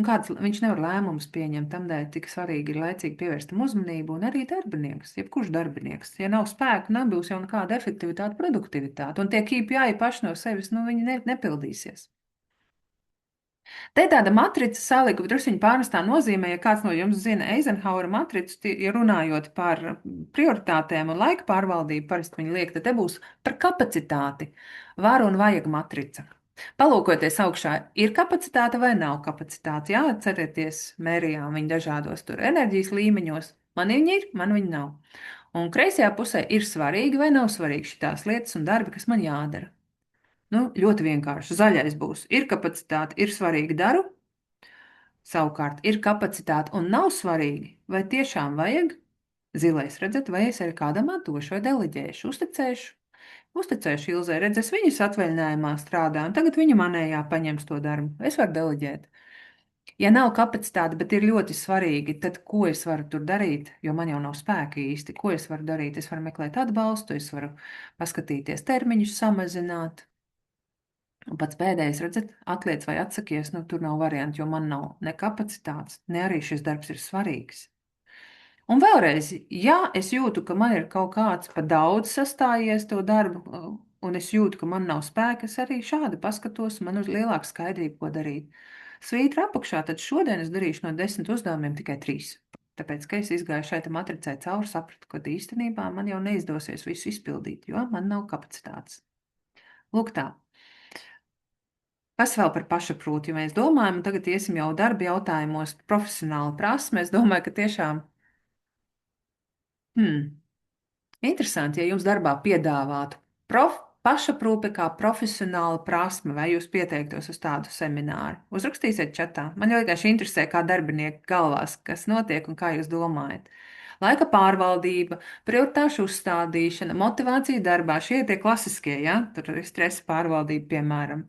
Un viņš nevar lēmumus pieņemt, tamdēļ tik svarīgi ir laicīgi pievērst tam uzmanību, un arī darbinieks, jebkurš darbinieks. Ja nav spēku, nebūs jau nekāda efektivitāte, produktivitāte, un tie KPI paši no sevis, nu, viņi nepildīsies. Te tāda matrica salika, bet druskuļi pārnestā nozīmē, ja kāds no jums zina Eizenhauera matricu, ja runājot par prioritātēm un laika pārvaldību, parasti viņi liek, tad te būs par kapacitāti. Var un vajag matrica. Palūkoties augšā, ir kapacitāte vai nav kapacitāte. Jā, atcerieties, mērījām viņu dažādos tur enerģijas līmeņos. Man viņa ir, man viņa nav. Un kreisajā pusē ir svarīgi vai nav svarīgi šīs lietas un darbi, kas man jādara. Nu, ļoti vienkārši. Zaļais būs. Ir kapacitāte, ir svarīgi daru. Savukārt, ir kapacitāte un nav svarīgi, vai tiešām vajag. Zilais, redzat, vai es arī kādam atdošu vai deleģēšu, uzticēšu. Uzticēšu Ilzai, redzēs, viņas atvaļinājumā strādā, un tagad viņa manējā paņems to darbu. Es varu deleģēt. Ja nav kapacitāte, bet ir ļoti svarīgi, tad ko es varu tur darīt? Jo man jau nav spēka īsti. Ko es varu darīt? Es varu meklēt atbalstu, es varu paskatīties termiņus, samazināt. Un pats pēdējais, redzat, atliec vai atsakies, nu tur nav variantu, jo man nav ne kapacitātes, ne arī šis darbs ir svarīgs. Un vēlreiz, ja es jūtu, ka man ir kaut kāds pa daudz sastājies to darbu, un es jūtu, ka man nav spēka, es arī šādi paskatos, man ir lielāka skaidrība, ko darīt. Svītra apakšā, tad šodien es darīšu no 10 uzdevumiem tikai 3. Tāpēc, ka es izgāju šai matricai cauri, sapratu, ka īstenībā man jau neizdosies visu izpildīt, jo man nav kapacitātes. Lūk tā. Kas vēl par pašaprūti, ja mēs domājam, un tagad iesim jau darba jautājumos, profesionāla prasme, es domāju, ka tiešām, interesanti, ja jums darbā piedāvātu pašaprūpe kā profesionāla prasme, vai jūs pieteiktos uz tādu semināru. Uzrakstīsiet čatā. Man vienkārši interesē, kā darbinieki galvās, kas notiek un kā jūs domājat. Laika pārvaldība, prioritāšu uzstādīšana, motivācija darbā, šie ir tie klasiskie, ja? Tur ir stresa pārvaldība, piemēram.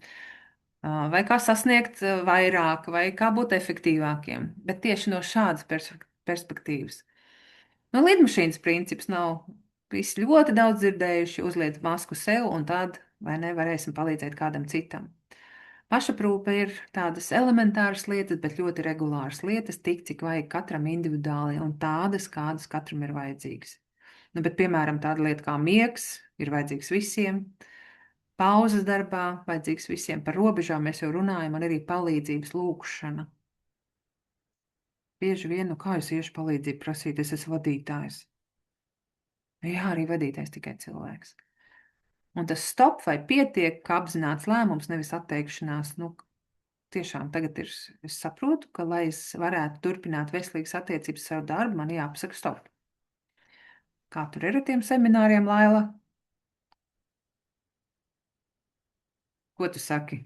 Vai kā sasniegt vairāk, vai kā būt efektīvākiem. Bet tieši no šādas perspektīvas. Nu, lidmašīnas princips nav. Visi ļoti daudz dzirdējuši, uzliek masku sev, un tad vai nevarēsim palīdzēt kādam citam. Pašaprūpe ir tādas elementāras lietas, bet ļoti regulāras lietas, tik cik vajag katram individuāli, un tādas, kādas katram ir vajadzīgas. Nu, bet, piemēram, tāda lieta kā miegs ir vajadzīgs visiem. Pauzes darbā vajadzīgs visiem, par robežām mēs jau runājam, un arī palīdzības lūgšana. Bieži vien, nu kā es iešu palīdzību prasīt, es esmu vadītājs. Jā, arī vadītājs tikai cilvēks. Un tas stop vai pietiek, ka apzināts lēmums, nevis atteikšanās, nu, tiešām tagad es saprotu, ka, lai es varētu turpināt veselīgas attiecības ar savu darbu, man jāpasaka stop. Kā tur ir ar tiem semināriem, Laila? Ko tu saki?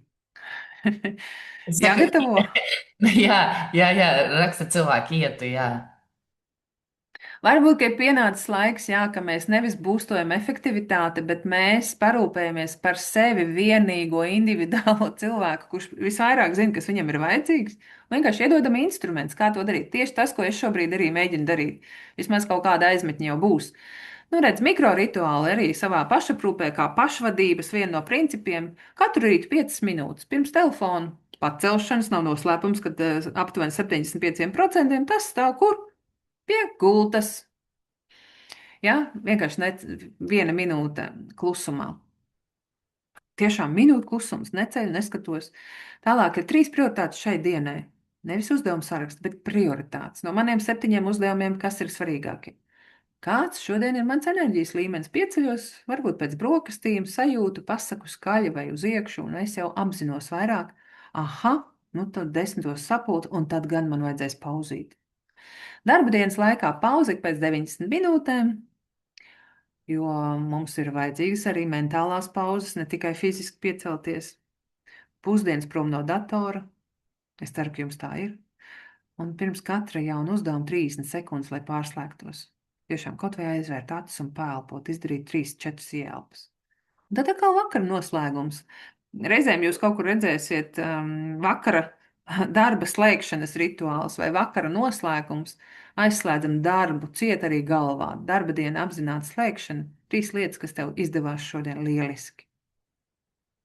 Es saku, Jāgatavo. jā, jā, raksta cilvēki ietu, jā. Varbūt, ka ir pienācis laiks, jā, ka mēs nevis būstojam efektivitāti, bet mēs parūpējamies par sevi vienīgo individuālo cilvēku, kurš visvairāk zina, kas viņam ir vajadzīgs. Vienkārši iedodam instrumentus, kā to darīt. Tieši tas, ko es šobrīd arī mēģinu darīt. Vismaz kaut kāda aizmetņa jau būs. Nu, redz, mikrorituāli arī savā pašaprūpē, kā pašvadības viena no principiem. Katru rītu 5 minūtes pirms telefona pacelšanas nav noslēpums, ka aptuveni 75% tas stāv kur? Pie gultas. Ja? Vienkārši viena minūte klusumā. Tiešām minūte klusums, neceļu, neskatos. Tālāk ir 3 prioritātes šai dienai. Nevis uzdevuma saraksts, bet prioritātes. No maniem 7 uzdevumiem, kas ir svarīgākie? Kāds šodien ir mans enerģijas līmenis? Pieceļos, varbūt pēc brokastīm, sajūtu, pasaku skaļi vai uz iekšu, un es jau apzinos vairāk. Aha, nu tad 10 sapultu, un tad gan man vajadzēs pauzīt. Darba dienas laikā pauzi pēc 90 minūtēm, jo mums ir vajadzīgas arī mentālās pauzes, ne tikai fiziski piecelties. Pusdienas prom no datora, es ceru, ka jums tā ir. Un pirms katra jauna uzdevuma 30 sekundes, lai pārslēgtos. Tiešām kaut vai aizvērt acis un pēlpot, izdarīt 3-4 ielpas. Un tad atkal vakara noslēgums. Reizēm jūs kaut kur redzēsiet vakara darba slēgšanas rituāls vai vakara noslēgums. Aizslēdzam darbu, ciet arī galvā. Darba diena apzināta slēgšana. 3 lietas, kas tev izdevās šodien lieliski.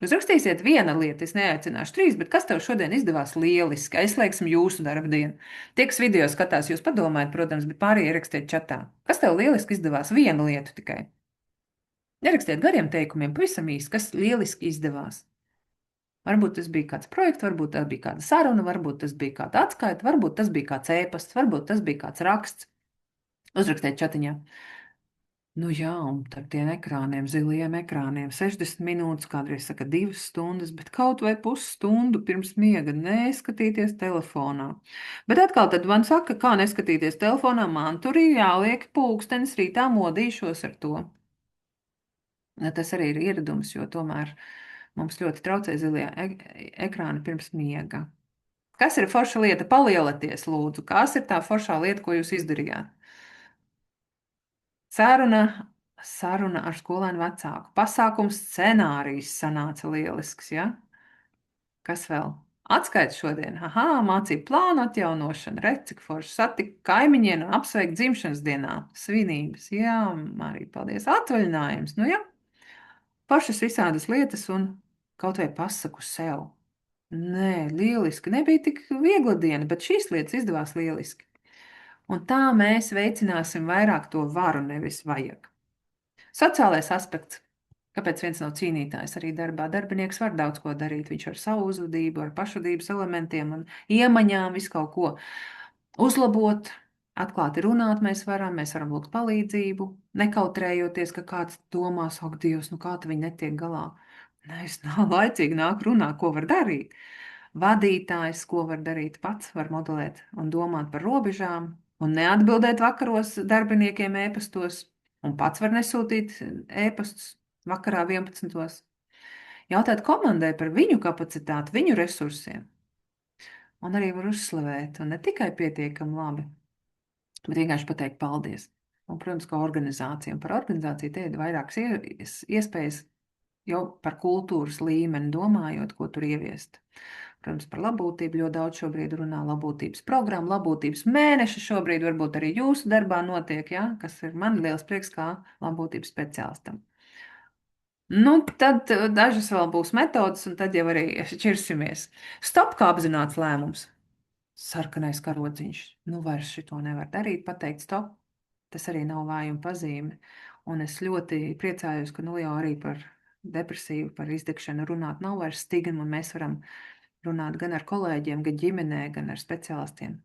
Jūs rakstīsiet viena lieta, es neaicināšu 3, bet kas tev šodien izdevās lieliski? Aizslēgsim jūsu darba dienu. Tie, kas video skatās, jūs padomājiet, protams, bet pārējie rakstiet čatā. Kas tev lieliski izdevās? Vienu lietu tikai. Nerakstiet gariem teikumiem, pavisam īsi, kas lieliski izdevās. Varbūt tas bija kāds projekts, varbūt tas bija kāda saruna, varbūt tas bija kāda atskaita, varbūt tas bija kāds ēpasts, varbūt tas bija kāds raksts. Uzrakstiet čatiņā. Nu jā, un ar tiem ekrāniem, zilajiem ekrāniem, 60 minūtes, kādreiz saka 2 stundas, bet kaut vai pusstundu pirms miega neskatīties telefonā. Bet atkal tad man saka, kā neskatīties telefonā, man tur ir jāliek pulkstenis rītā modīšos ar to. Tas arī ir ieradums, jo tomēr mums ļoti traucē zilie ekrāni pirms miega. Kas ir forša lieta? Palielieties, lūdzu. Kas ir tā foršā lieta, ko jūs izdarījāt? Saruna ar skolēnu vecāku. Pasākums scenārijs sanāca lielisks, ja? Kas vēl? Atskaits šodien. Aha, mācību plānu atjaunošana. Redz, cik forši satikt kaimiņiem un apsveikt dzimšanas dienā. Svinības. Jā, Marija, paldies. Atvaļinājums. Nu, jā. Pašas visādas lietas un kaut vai pasaku sev. Nē, lieliski. Nebija tik viegla diena, bet šīs lietas izdevās lieliski. Un tā mēs veicināsim vairāk to varu, nevis vajag. Sociālais aspekts. Kāpēc viens nav cīnītājs arī darbā? Darbinieks var daudz ko darīt. Viņš ar savu uzvedību, ar pašvadības elementiem un iemaņām visu kaut ko uzlabot. Atklāti runāt mēs varam lūgt palīdzību, nekautrējoties, ka kāds domās, ak, Dievs, nu kā viņi netiek galā. Nē, es laicīgi nāku runāt, ko var darīt. Vadītājs, ko var darīt pats, var modelēt un domāt par robežām un neatbildēt vakaros darbiniekiem ēpastos, un pats var nesūtīt ēpastus vakarā 11. Jautāt komandai par viņu kapacitāti, viņu resursiem. Un arī var uzslavēt, un ne tikai pietiekami labi, bet vienkārši pateikt paldies. Un, protams, kā organizācija. Un par organizāciju te ir vairākas iespējas jau par kultūras līmeni domājot, ko tur ieviest. Protams, par labklājību ļoti daudz šobrīd runā. Labklājības programma, labklājības mēneši šobrīd varbūt arī jūsu darbā notiek, ja? Kas ir man liels prieks kā labklājības speciālistam. Nu, tad dažas vēl būs metodas, un tad jau arī šķirsimies. Stop, kā apzināts lēmums. Sarkanais karodziņš. Nu, vairs šito nevar darīt, pateikt stop. Tas arī nav vājuma pazīme. Un es ļoti priecājos, ka nu jau arī par depresīvu, par izdegšanu runāt nav vairs stigma, un mēs varam runāt gan ar kolēģiem, gan ģimenē, gan ar speciālistiem.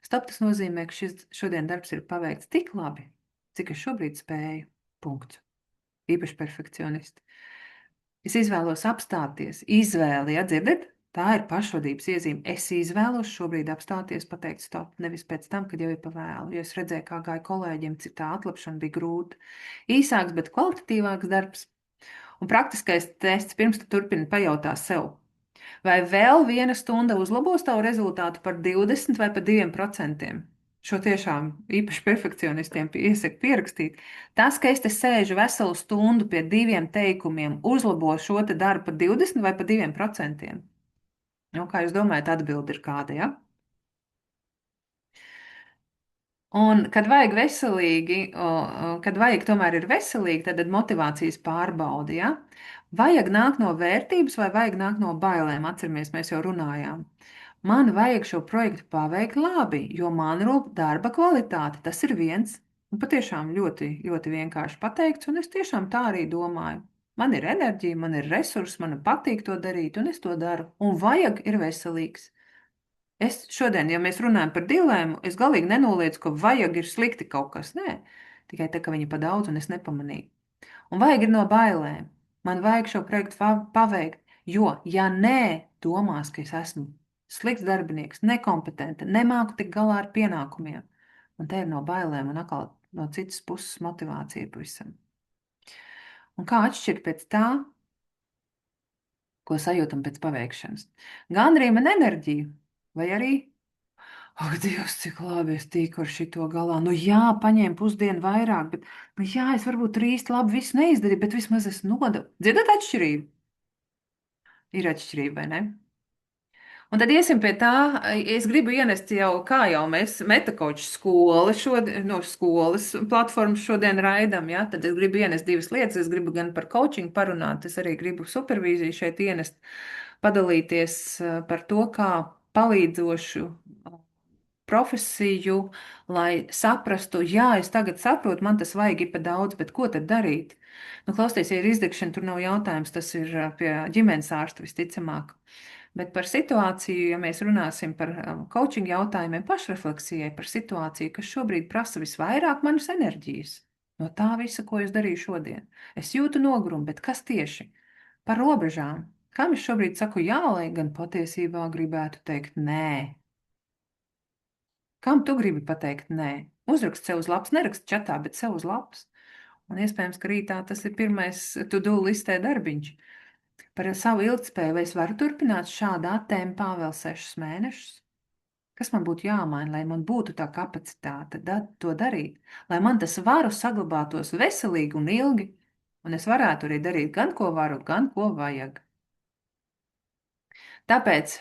Stop, tas nozīmē, ka šis šodien darbs ir paveikts tik labi, cik es šobrīd spēju. Punkts. Īpaši perfekcionisti. Es izvēlos apstāties, izvēli, ja dzirdat? Tā ir pašvadības iezīme. Es izvēlos šobrīd apstāties, pateikt stop, nevis pēc tam, kad jau ir pa vēlu. Jo es redzēju, kā gāja kolēģiem, cik tā atlapšana bija grūta. Īsāks, bet kvalitatīvāks darbs. Un praktiskais tests pirms tu turpini pajautā sev, vai vēl viena stunda uzlabos tavu rezultātu par 20 vai par 2%. Šo tiešām īpaši perfekcionistiem iesaku pierakstīt. Tas, ka es te sēžu veselu stundu pie 2 teikumiem, uzlabo šo te darbu par 20 vai par 2%. Nu, kā jūs domājat, atbildi ir kāda, ja? Un, kad vajag veselīgi, kad vajag tomēr ir veselīgi, tad motivācijas pārbaudi, ja? Vajag nākt no vērtības vai vajag nākt no bailēm? Atceramies, mēs jau runājām. Man vajag šo projektu paveikt labi, jo man rūp darba kvalitāte. Tas ir viens, un patiešām ļoti, ļoti vienkārši pateikts, un es tiešām tā arī domāju. Man ir enerģija, man ir resursi, man patīk to darīt, un es to daru. Un vajag ir veselīgs. Es šodien, ja mēs runājam par dilēmu, es galīgi nenoliedzu, ka vajag ir slikti kaut kas. Nē, tikai tā, ka viņi pa daudz un es nepamanīju. Un vajag ir no bailēm. Man vajag šo projektu paveikt, jo, ja nē, domās, ka es esmu slikts darbinieks, nekompetenta, nemāku tik galā ar pienākumiem. Un te ir no bailēm un atkal no citas puses motivācija pavisam. Un kā atšķirt pēc tā, ko sajūtam pēc paveikšanas? Gandrīz man enerģiju, vai arī ak, Dievs, cik labi es tiku ar šito galā. Nu jā, paņēmu pusdienu vairāk, bet, nu jā, es varbūt tur īsti labi visu neizdarīju, bet vismaz es nodevu. Dzirdat atšķirību? Ir atšķirība, vai ne? Un tad iesim pie tā, es gribu ienest jau, kā jau mēs metakoču skolu šodien, no skolas platformas šodien raidam, ja? Tad es gribu ienest divas lietas. Es gribu gan par coachingu parunāt, es arī gribu supervīziju šeit ienest, padalīties par to, kā palīdzošu profesiju, lai saprastu, jā, es tagad saprotu, man tas vajag ir pa daudz, bet ko tad darīt? Nu, klausieties, ja ir izdegšana, tur nav jautājums, tas ir pie ģimenes ārsta visticamāk. Bet par situāciju, ja mēs runāsim par coaching jautājumiem, pašrefleksijai par situāciju, kas šobrīd prasa visvairāk manas enerģijas, no tā visa, ko es darīju šodien. Es jūtu nogurumu, bet kas tieši? Par robežām. Kam es šobrīd saku jā, lai gan patiesībā gribētu teikt nē? Kam tu gribi pateikt nē? Uzrakst sev uz lapas, nerakst čatā, bet sev uz lapas. Un iespējams, ka rītā tas ir pirmais to-do listē darbiņš. Par savu ilgtspēju, vai es varu turpināt šādā tempā vēl 6 mēnešus? Kas man būtu jāmaina, lai man būtu tā kapacitāte to darīt? Lai man tas varu saglabātos veselīgi un ilgi, un es varētu arī darīt gan ko varu, gan ko vajag. Tāpēc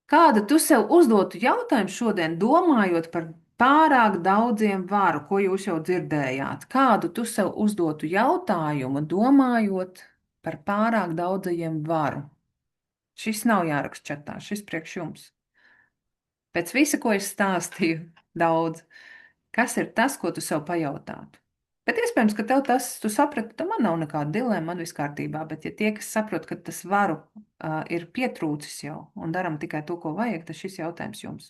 kādu tu sev uzdotu jautājumu šodien, domājot par pārāk daudziem varu, ko jūs jau dzirdējāt? Kādu tu sev uzdotu jautājumu, domājot par pārāk daudzajiem varu? Šis nav jāraksta čatā, šis priekš jums. Pēc visa, ko es stāstīju, daudz, kas ir tas, ko tu sev pajautātu? Bet iespējams, ka tev tas, tu saprati, ka man nav nekāda dilēma, man viss kārtībā, bet ja tie, kas saprot, ka tas varu ir pietrūcis jau un daram tikai to, ko vajag, tad šis jautājums jums.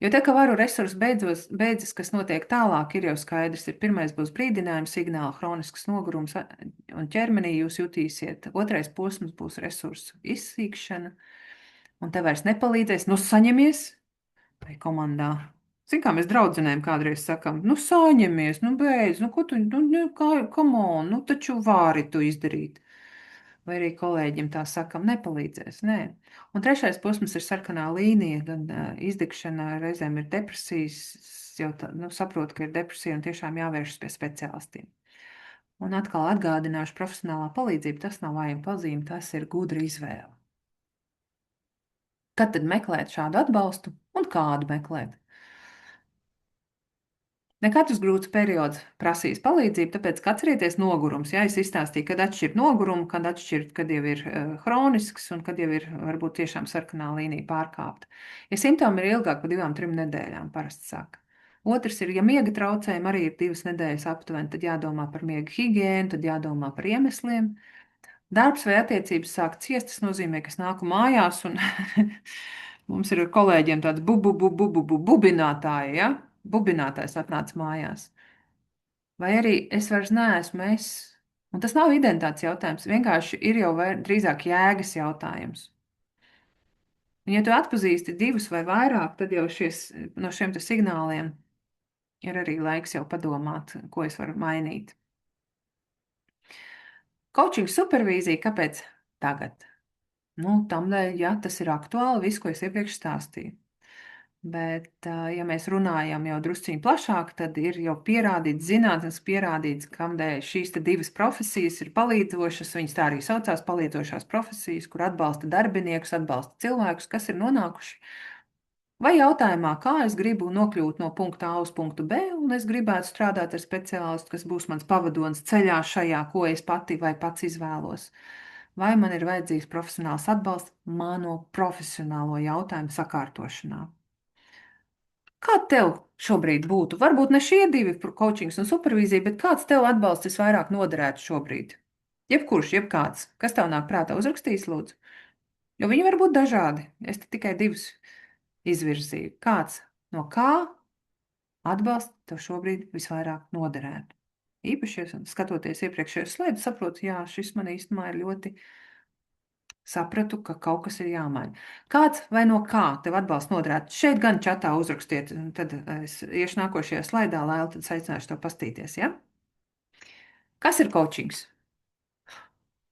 Jo te, ka varu resursi beidzas, kas notiek tālāk, ir jau skaidrs. Pirmais būs brīdinājums, signāli, hronisks nogurums un ķermenī jūs jutīsiet. Otrais posms būs resursu izsīkšana un te vairs nepalīdzēs. Nu, saņemies vai komandā. Zin, kā mēs draudzenēm kādreiz sakam, nu, saņemies, nu, beidz, nu, ko tu, nu, come on, nu, taču vari tu izdarīt. Vai arī kolēģim tā sakam, nepalīdzēs, nē. Un trešais posms ir sarkanā līnija, gan izdegšana, reizēm ir depresijas, jau tā, nu, saprot, ka ir depresija un tiešām jāvēršas pie speciālistiem. Un atkal atgādināšu, profesionālā palīdzība, tas nav vājuma pazīme, tas ir gudra izvēle. Kad tad meklēt šādu atbalstu un kādu meklēt? Ne katrs grūts periods prasīs palīdzību, tāpēc, ka atcerieties nogurums. Jā, es izstāstīju, kad atšķirt nogurumu, kad atšķirt, kad jau ir hronisks un kad jau ir varbūt tiešām sarkanā līnija pārkāpta. Ja simptomi ir ilgāk par 2-3 nedēļām, parasti saka. Otrs ir, ja miega traucējumi arī ir 2 nedēļas aptuveni, tad jādomā par miega higiēnu, tad jādomā par iemesliem. Darbs vai attiecības sāk ciest, tas nozīmē, ka es nāku mājās un mums ir ar kolēģiem tāds bubinātāji, ja? Bubinātājs atnāca mājās. Vai arī es vairs neesmu es, Un tas nav identitātes jautājums, vienkārši ir jau drīzāk jēgas jautājums. Un, ja tu atpazīsti divus vai vairāk, tad jau no šiem signāliem ir arī laiks jau padomāt, ko es varu mainīt. Coaching supervīzija, kāpēc tagad? Nu, tamdēļ, ja tas ir aktuāli, viss, ko es iepriekš stāstīju. Bet, ja mēs runājam jau drusciņ plašāk, tad ir jau pierādīts, zinātnes pierādīts, kamdēļ šīs divas profesijas ir palīdzošas, viņas tā arī saucās palīdzošās profesijas, kur atbalsta darbiniekus, atbalsta cilvēkus, kas ir nonākuši vai jautājumā, kā es gribu nokļūt no punkta A uz punktu B, un es gribētu strādāt ar speciālistu, kas būs mans pavadonis ceļā šajā, ko es pati vai pats izvēlos. Vai man ir vajadzīgs profesionāls atbalsts mano profesionālo jautājumu sakārtošanā? Kā tev šobrīd būtu? Varbūt ne šie divi, coachings un supervīzija, bet kāds tev atbalsts visvairāk noderētu šobrīd? Jebkurš, jebkāds, kas tev nāk prātā, uzrakstīs, lūdzu. Jo viņi var būt dažādi. Es te tikai divus izvirzīju. Kāds no kā atbalsts tev šobrīd visvairāk noderētu? Īpaši, skatoties iepriekšējos slaidus, saprotu, jā, šis man īstenībā ir ļoti sapratu, ka kaut kas ir jāmaina. Kāds vai no kā tev atbalsts noderētu? Šeit gan čatā uzrakstiet, tad es iešu nākošajā slaidā, Laila, tad aicināšu to pastīties, ja? Kas ir coachings?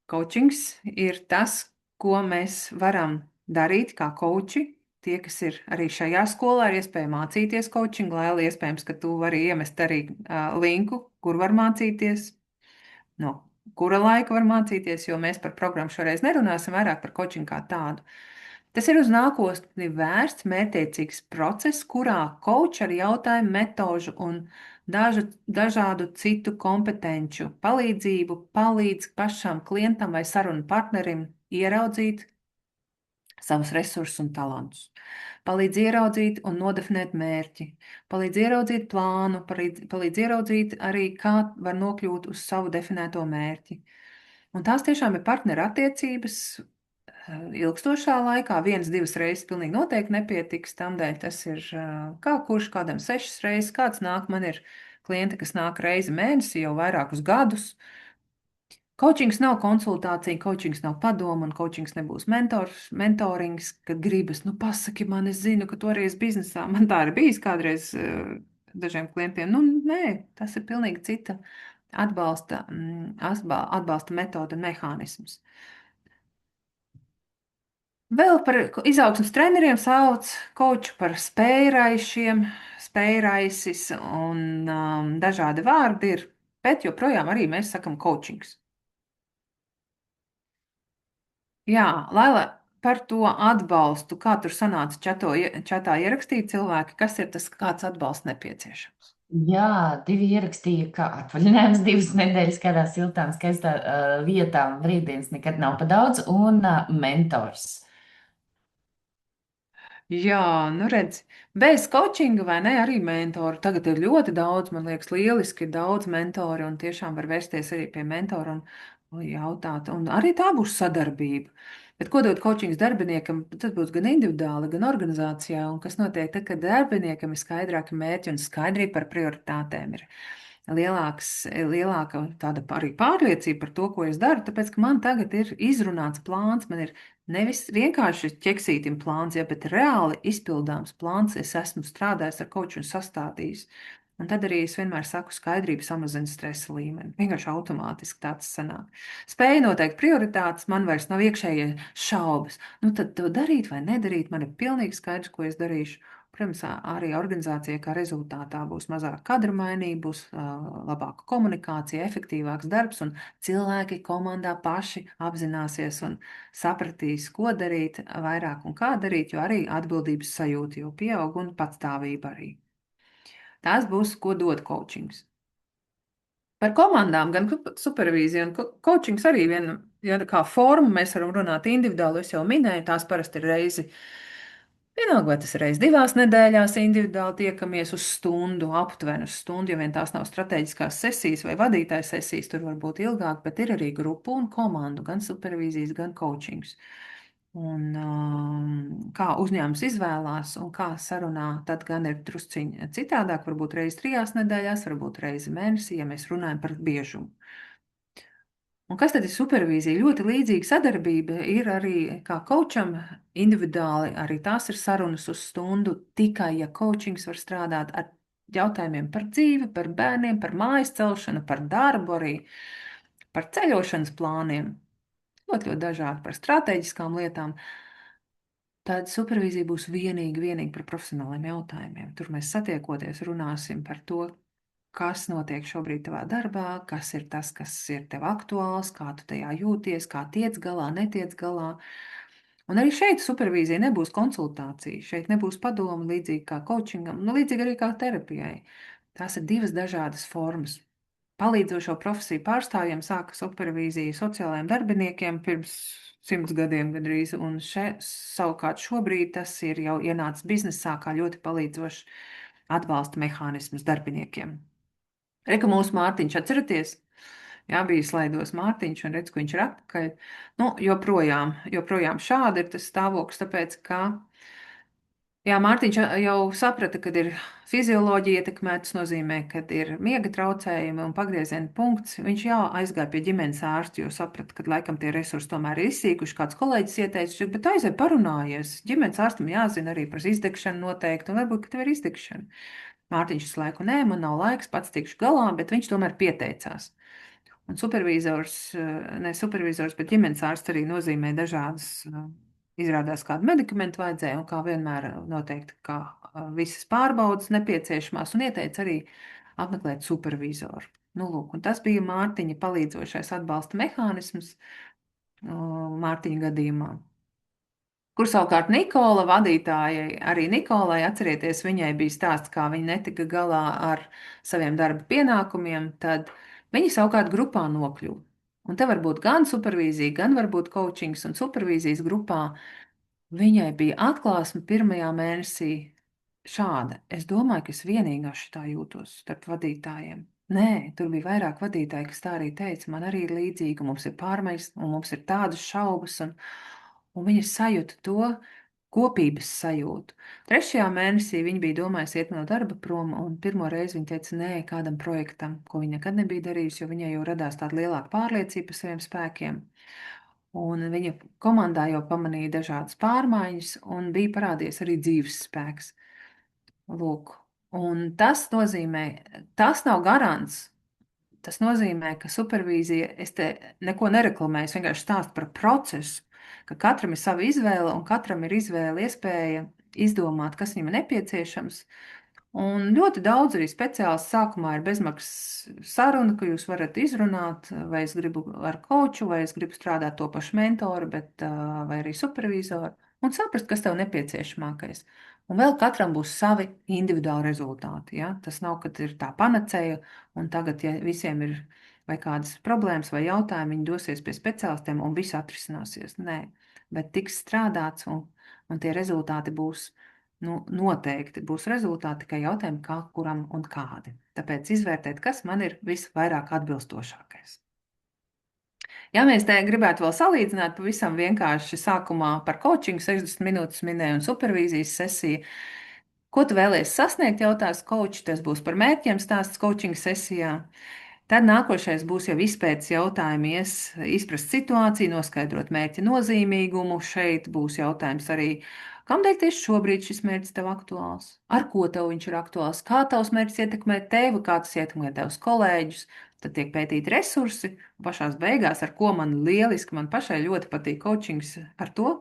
Coachings ir tas, ko mēs varam darīt kā coachi. Tie, kas ir arī šajā skolā, ir iespēja mācīties coaching. Laila, iespējams, ka tu vari iemest arī linku, kur var mācīties. No kura laika var mācīties, jo mēs par programmu šoreiz nerunāsim, vairāk par coaching kā tādu. Tas ir uz nākotni vērsts, mērķtiecīgs process, kurā coach ar jautājumu, metožu un dažādu citu kompetenču palīdzību palīdz pašam klientam vai sarunu partnerim ieraudzīt savus resursus un talantus. Palīdz ieraudzīt un nodefinēt mērķi, palīdz ieraudzīt plānu, palīdz ieraudzīt arī, kā var nokļūt uz savu definēto mērķi. Un tās tiešām ir partneru attiecības ilgstošā laikā. 1-2 reizes pilnīgi noteikti nepietiks, tamdēļ tas ir kā kurš kādam 6 reizes, kāds nāk, man ir klienti, kas nāk reizi mēnesī jau vairākus gadus. Coachings nav konsultācija, coachings nav padoma, un coachings nebūs mentorings, kad gribas, nu pasaki man, es zinu, ka tu arī esi biznesā. Man tā ir bijis kādreiz dažiem klientiem. Nu, nē, tas ir pilnīgi cita atbalsta metoda un mehānisms. Vēl par izaugsmas treneriem sauc coachu par spējraišiem, spējraisis un dažādi vārdi ir, bet joprojām arī mēs sakam coachings. Jā, Laila, par to atbalstu, kā tur sanāca čatā ierakstīt cilvēki, kas ir tas, kāds atbalsts nepieciešams? Jā, divi ierakstīja, ka atvaļinājums 2 nedēļas kādā siltā un skaistā vietā, un brīvdienas nekad nav pa daudz, un mentors. Jā, nu redz, bez coachinga vai ne, arī mentoru. Tagad ir ļoti daudz, man liekas, lieliski ir daudz mentori, un tiešām var vērsties arī pie mentora un jautāt. Un arī tā būs sadarbība. Bet ko dod coachings darbiniekam, tas būs gan individuāli, gan organizācijā. Un kas notiek tad, kad darbiniekam ir skaidrāki mērķi un skaidrība par prioritātēm ir lielāka tāda arī pārliecība par to, ko es daru, tāpēc, ka man tagad ir izrunāts plāns, man ir nevis vienkārši ķeksītim plāns, ja, bet reāli izpildāms plāns. Es esmu strādājis ar coachu un sastādījis. Un tad arī es vienmēr saku, skaidrība samazina stresa līmeni. Vienkārši automātiski tāds sanāk. Spēja noteikt prioritātes, man vairs nav iekšējie šaubas. Nu tad to darīt vai nedarīt, man ir pilnīgi skaidrs, ko es darīšu. Protams, arī organizācija kā rezultātā būs mazāk kadru mainība, būs labāka komunikācija, efektīvāks darbs, un cilvēki komandā paši apzināsies un sapratīs, ko darīt, vairāk un kā darīt, jo arī atbildības sajūta jau pieaug un patstāvība arī. Tas būs, ko dod coachings. Par komandām, gan supervīziju, un coachings arī viena, ja kā forma mēs varam runāt individuāli, es jau minēju, tās parasti ir reizi. Vienalga, vai tas ir reizes 2 nedēļās individuāli tiekamies uz stundu, aptuveni uz stundu, jo vien tās nav strateģiskās sesijas vai vadītājas sesijas, tur var būt ilgāk, bet ir arī grupu un komandu, gan supervīzijas, gan coachings. Un kā uzņēmums izvēlās un kā sarunā, tad gan ir drusciņi citādāk, varbūt reizi 3 nedēļās, varbūt reizi mēnesī, ja mēs runājam par biežumu. Un kas tad ir supervīzija? Ļoti līdzīga sadarbība ir arī kā coacham individuāli, arī tās ir sarunas uz stundu, tikai ja coachings var strādāt ar jautājumiem par dzīvi, par bērniem, par mājas celšanu, par darbu arī, par ceļošanas plāniem, ļoti, ļoti dažādi par strateģiskām lietām. Tāda supervīzija būs vienīgi par profesionāliem jautājumiem. Tur mēs satiekoties runāsim par to, kas notiek šobrīd tavā darbā, kas ir tas, kas ir tev aktuāls, kā tu tajā jūties, kā tiec galā, netiec galā. Un arī šeit supervīzija nebūs konsultācija, šeit nebūs padoma līdzīgi kā coachingam, nu līdzīgi arī kā terapijai. Tās ir divas dažādas formas. Palīdzošo profesiju pārstāvjiem sāka supervīzija sociālajiem darbiniekiem pirms 100 gadiem gandrīz, un savukārt šobrīd tas ir jau ienācis biznesā kā ļoti palīdzošs atbalsta mehānisms darbiniekiem. Reka mūsu Mārtiņš, atceraties? Jā, bija slaidos Mārtiņš, un redz, ka viņš ir atpakaļ. Nu, joprojām šādi ir tas stāvoklis, tāpēc, ka jā, Mārtiņš jau saprata, ka ir fizioloģija ietekmēta, tas nozīmē, ka ir miega traucējumi un pagrieziena punkts. Viņš jau aizgāja pie ģimenes ārsta, jo saprata, ka laikam tie resursi tomēr ir izsīkuši. Kāds kolēģis ieteica, bet aizej parunājies. Ģimenes ārstam jāzina arī par izdegšanu noteikti, un varbūt, ka tev ir izdegšana. Mārtiņš visu laiku, nē, man nav laiks, pats tikšu galā, bet viņš tomēr pieteicās. Un supervizors, ne supervizors, bet ģimenes ārsts arī nozīmē dažādas, izrādās kādu medikamentu vajadzēja, un kā vienmēr noteikti, kā visas pārbaudas nepieciešamās, un ieteica arī apmeklēt supervizoru. Nu, lūk, un tas bija Mārtiņa palīdzošais atbalsta mehānisms Mārtiņa gadījumā. Kur savukārt Nikola vadītājai, arī Nikolai, atcerieties, viņai bija stāsts, kā viņa netika galā ar saviem darba pienākumiem, tad viņa savukārt grupā nokļuva. Un te var būt gan supervīzija, gan varbūt coachings un supervīzijas grupā. Viņai bija atklāsme pirmajā mēnesī šāda. Es domāju, ka es vienīgā šitā jūtos starp vadītājiem. Nē, tur bija vairāk vadītāji, kas tā arī teica, man arī ir līdzīgi, un mums ir pārmaiņas, un mums ir tādas šaubas, un viņa sajūta to kopības sajūtu. Trešajā mēnesī viņa bija domājusi iet no darba prom, un pirmo reizi viņa teica nē kādam projektam, ko viņa nekad nebija darījusi, jo viņai jau radās tāda lielāka pārliecība par saviem spēkiem. Un viņa komandā jau pamanīja dažādas pārmaiņas, un bija parādījies arī dzīves spēks. Lūk, un tas nozīmē, tas nav garants. Tas nozīmē, ka supervīzija, es te neko nereklamēju, es vienkārši stāstu par procesu, ka katram ir sava izvēle un katram ir izvēle iespēja izdomāt, kas viņam ir nepieciešams. Un ļoti daudz arī speciālistu sākumā ir bezmaksas saruna, ka jūs varat izrunāt, vai es gribu ar koču, vai es gribu strādāt to pašu mentoru, vai arī supervizoru, un saprast, kas tev nepieciešamākais. Un vēl katram būs savi individuāli rezultāti. Ja? Tas nav, ka ir tā panacēja, un tagad, ja visiem ir vai kādas problēmas vai jautājumi, viņi dosies pie speciālistiem un viss atrisināsies. Nē, bet tiks strādāts, un tie rezultāti būs. Nu, noteikti būs rezultāti tikai jautājumi, kā, kuram un kādi. Tāpēc izvērtēt, kas man ir visvairāk atbilstošākais. Ja mēs te gribētu vēl salīdzināt pavisam vienkārši sākumā par coachingu 60 minūtes minēju un supervīzijas sesiju, ko tu vēlies sasniegt, jautās coach, tas būs par mērķiem stāsts coachinga sesijā. Tad nākošais būs jau izpētes jautājumi, izprast situāciju, noskaidrot mērķa nozīmīgumu. Šeit būs jautājums arī, kādēļ tieši šobrīd šis mērķis tev aktuāls? Ar ko tev viņš ir aktuāls? Kā tavs mērķis ietekmē tevi, kā tas ietekmē tavus kolēģus? Tad tiek pētīti resursi, un pašās beigās, ar ko man lieliski, man pašai ļoti patīk coachings ar to,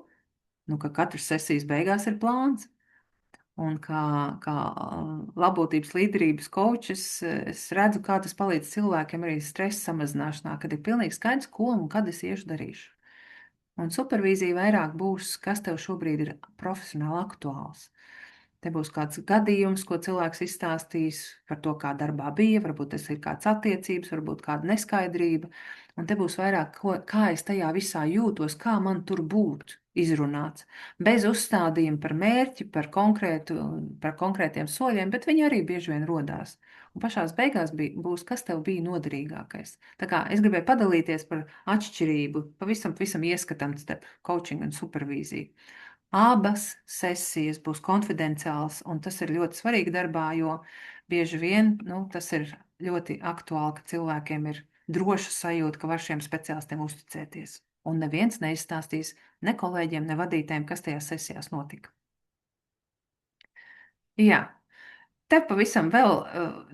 nu, ka katras sesijas beigās ir plāns. Un kā labotības līderības kočs, es redzu, kā tas palīdz cilvēkiem arī stresa samazināšanā, kad ir pilnīgi skaidrs, ko un kad es iešu darīšu. Un supervīzija vairāk būs, kas tev šobrīd ir profesionāli aktuāls. Te būs kāds gadījums, ko cilvēks izstāstīs par to, kā darbā bija, varbūt tas ir kāds attiecības, varbūt kāda neskaidrība. Un te būs vairāk, kā es tajā visā jūtos, kā man tur būt izrunāts. Bez uzstādījuma par mērķi, par konkrētiem soļiem, bet viņi arī bieži vien rodās. Un pašās beigās būs, kas tev bija noderīgākais. Tā kā es gribēju padalīties par atšķirību, pavisam ieskatam starp coaching un supervīziju. Abas sesijas būs konfidenciāls, un tas ir ļoti svarīgi darbā, jo bieži vien tas ir ļoti aktuāli, ka cilvēkiem ir drošu sajūtu, ka var šiem speciālistiem uzticēties. Un neviens neizstāstīs ne kolēģiem, ne vadītājiem, kas tajās sesijās notika. Jā, te pavisam vēl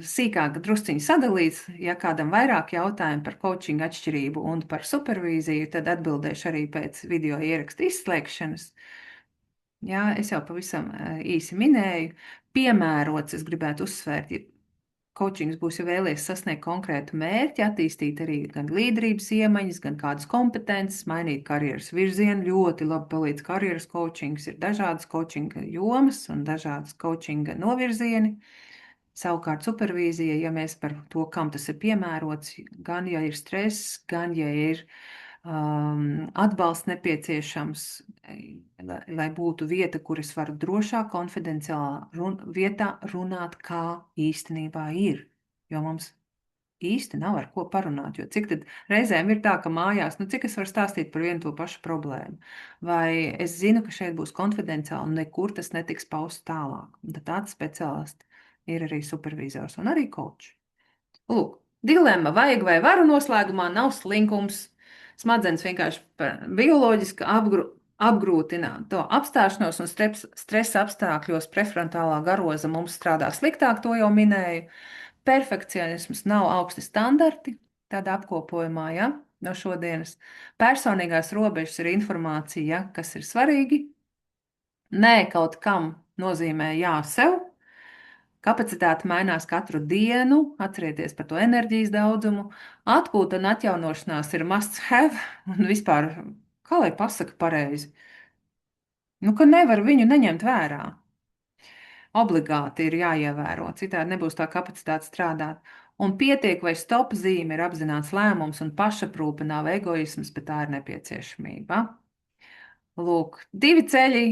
sīkāk drusciņi sadalīts. Ja kādam vairāk jautājumu par coachingu atšķirību un par supervīziju, tad atbildēšu arī pēc video ieraksta izslēgšanas. Jā, es jau pavisam īsi minēju. Piemērots, es gribētu uzsvērt, ja coachings būs jau vēlies sasniegt konkrētu mērķi, attīstīt arī gan līderības iemaņas, gan kādas kompetences, mainīt karjeras virzienu. Ļoti labi palīdz karjeras coachings, ir dažādas coachinga jomas un dažādas coachinga novirzieni. Savukārt supervīzija, ja mēs par to, kam tas ir piemērots, gan ja ir stress, gan ja ir atbalsts nepieciešams, lai būtu vieta, kur es varu drošā, konfidenciālā vietā runāt, kā īstenībā ir. Jo mums īsti nav ar ko parunāt, jo cik tad reizēm ir tā, ka mājās, nu cik es varu stāstīt par vienu to pašu problēmu, vai es zinu, ka šeit būs konfidenciāli un nekur tas netiks pausts tālāk. Un tad tāds speciālists ir arī supervizors un arī koči. Lūk, dilemma vajag vai varu noslēgumā nav slinkums. Smadzenes vienkārši bioloģiski apgrūtina to apstāšanos un stresa apstākļos prefrontālā garoza mums strādā sliktāk, to jau minēju. Perfekcionisms nav augsti standarti, tādā apkopojumā, ja, no šodienas. Personīgās robežas ir informācija, ja, kas ir svarīgi. Nē, kaut kam nozīmē jā sev. Kapacitāte mainās katru dienu, atcerieties par to enerģijas daudzumu. Atpūta un atjaunošanās ir must have, un vispār, kā lai pasaka pareizi, nu, ka nevar viņu neņemt vērā. Obligāti ir jāievēro, citādi nebūs tā kapacitāte strādāt. Un pietiek vai stop zīme ir apzināts lēmums un pašaprūpe nav egoisms, bet tā ir nepieciešamība. Lūk, divi ceļi,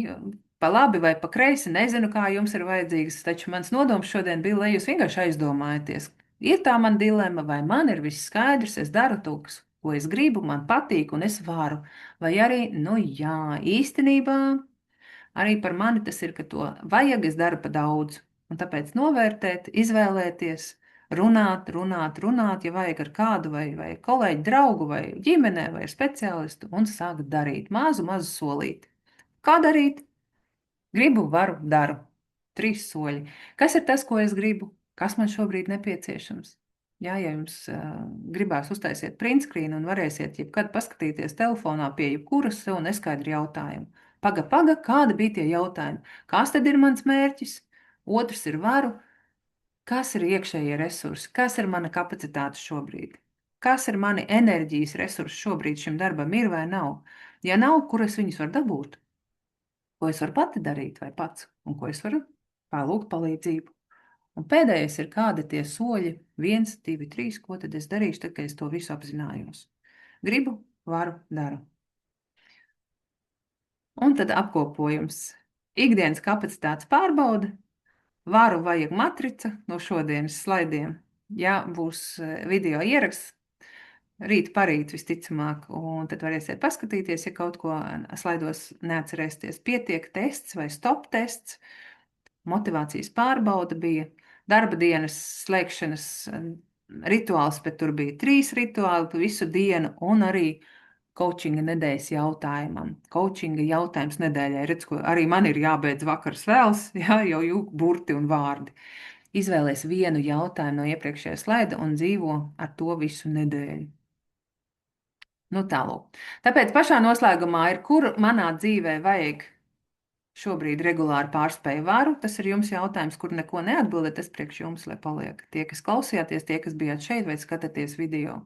pa labi vai pa kreisi, nezinu, kā jums ir vajadzīgs, taču mans nodoms šodien bija, lai jūs vienkārši aizdomājaties, ir tā man dilemma, vai man ir viss skaidrs, es daru to, ko es gribu, man patīk un es varu, vai arī, nu jā, īstenībā arī par mani tas ir, ka to vajag, es daru pa daudz, un tāpēc novērtēt, izvēlēties, runāt, ja vajag ar kādu vai kolēģi, draugu vai ģimenē vai speciālistu un sākt darīt mazu solīti. Kā darīt? Gribu, varu, daru. 3 soļi. Kas ir tas, ko es gribu? Kas man šobrīd nepieciešams? Jā, ja jums gribās uztaisiet printscreen un varēsiet jebkad paskatīties telefonā pie jebkuras sev neskaidru jautājumu. Paga, kādi bija tie jautājumi? Kas tad ir mans mērķis? Otrs ir varu. Kas ir iekšējie resursi? Kas ir mana kapacitāte šobrīd? Kas ir mani enerģijas resursi šobrīd šim darbam ir vai nav? Ja nav, kur es viņus varu dabūt? Ko es varu pati darīt vai pats? Un ko es varu palūgt palīdzību? Un pēdējais ir, kādi tie soļi, 1, 2, 3, ko tad es darīšu, tad, kad es to visu apzinājos. Gribu, varu, daru. Un tad apkopojums. Ikdienas kapacitātes pārbauda. Varu vajag matrica no šodienas slaidiem. Ja būs video ieraksts, rīt parīt visticamāk, un tad varēsiet paskatīties, ja kaut ko slaidos neatcerēsties. Pietiek tests vai stop tests. Motivācijas pārbauda bija darba dienas slēgšanas rituāls, bet tur bija 3 rituāli pa visu dienu un arī coachinga nedēļas jautājumam. Coachinga jautājums nedēļai, redz, ko arī man ir jābeidz vakars vēls, jā, jau jūk burti un vārdi. Izvēlies vienu jautājumu no iepriekšējā slaida un dzīvo ar to visu nedēļu. Nu tālūk. Tāpēc pašā noslēgumā ir, kur manā dzīvē vajag šobrīd regulāri pārspēju varu. Tas ir jums jautājums, kur neko neatbildat, tas priekš jums, lai paliek. Tie, kas klausījāties, tie, kas bijāt šeit vai skatāties video.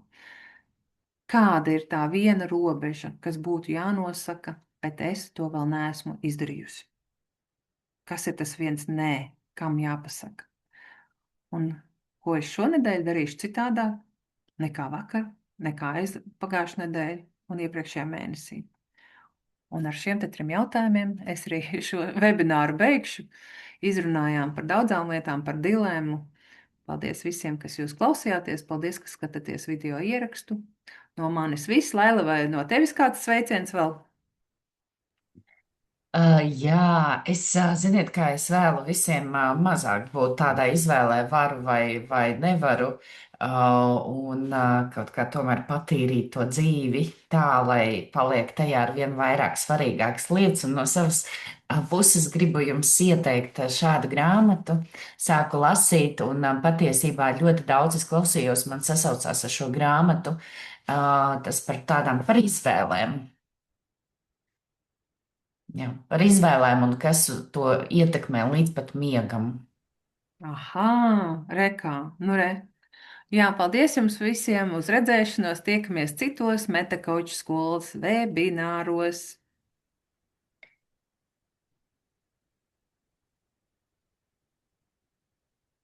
Kāda ir tā viena robeža, kas būtu jānosaka, bet es to vēl neesmu izdarījusi? Kas ir tas viens nē, kam jāpasaka? Un ko es šonedēļ darīšu citādāk nekā vakar, nekā pagājušajā nedēļā un iepriekšējā mēnesī? Un ar šiem 3 jautājumiem es arī šo webināru beigšu. Izrunājām par daudzām lietām, par dilemmu. Paldies visiem, kas jūs klausījāties. Paldies, ka skatāties video ierakstu. No manis viss, Laila, vai no tevis kāds sveiciens vēl? Jā, ziniet, kā es vēlu visiem mazāk būt tādā izvēlē, varu vai nevaru, kaut kā tomēr patīrīt to dzīvi tā, lai paliek tajā ar vien vairāk svarīgākas lietas. Un no savas puses gribu jums ieteikt šādu grāmatu. Sāku lasīt, un patiesībā ļoti daudz es klausījos, man sasaucās ar šo grāmatu. Tas par tādām par izvēlēm. Jā, par izvēlēm un kas to ietekmē līdz pat miegam. Aha, rekā, nu re. Jā, paldies jums visiem uz redzēšanos. Tiekamies citos Meta Coach skolas webināros.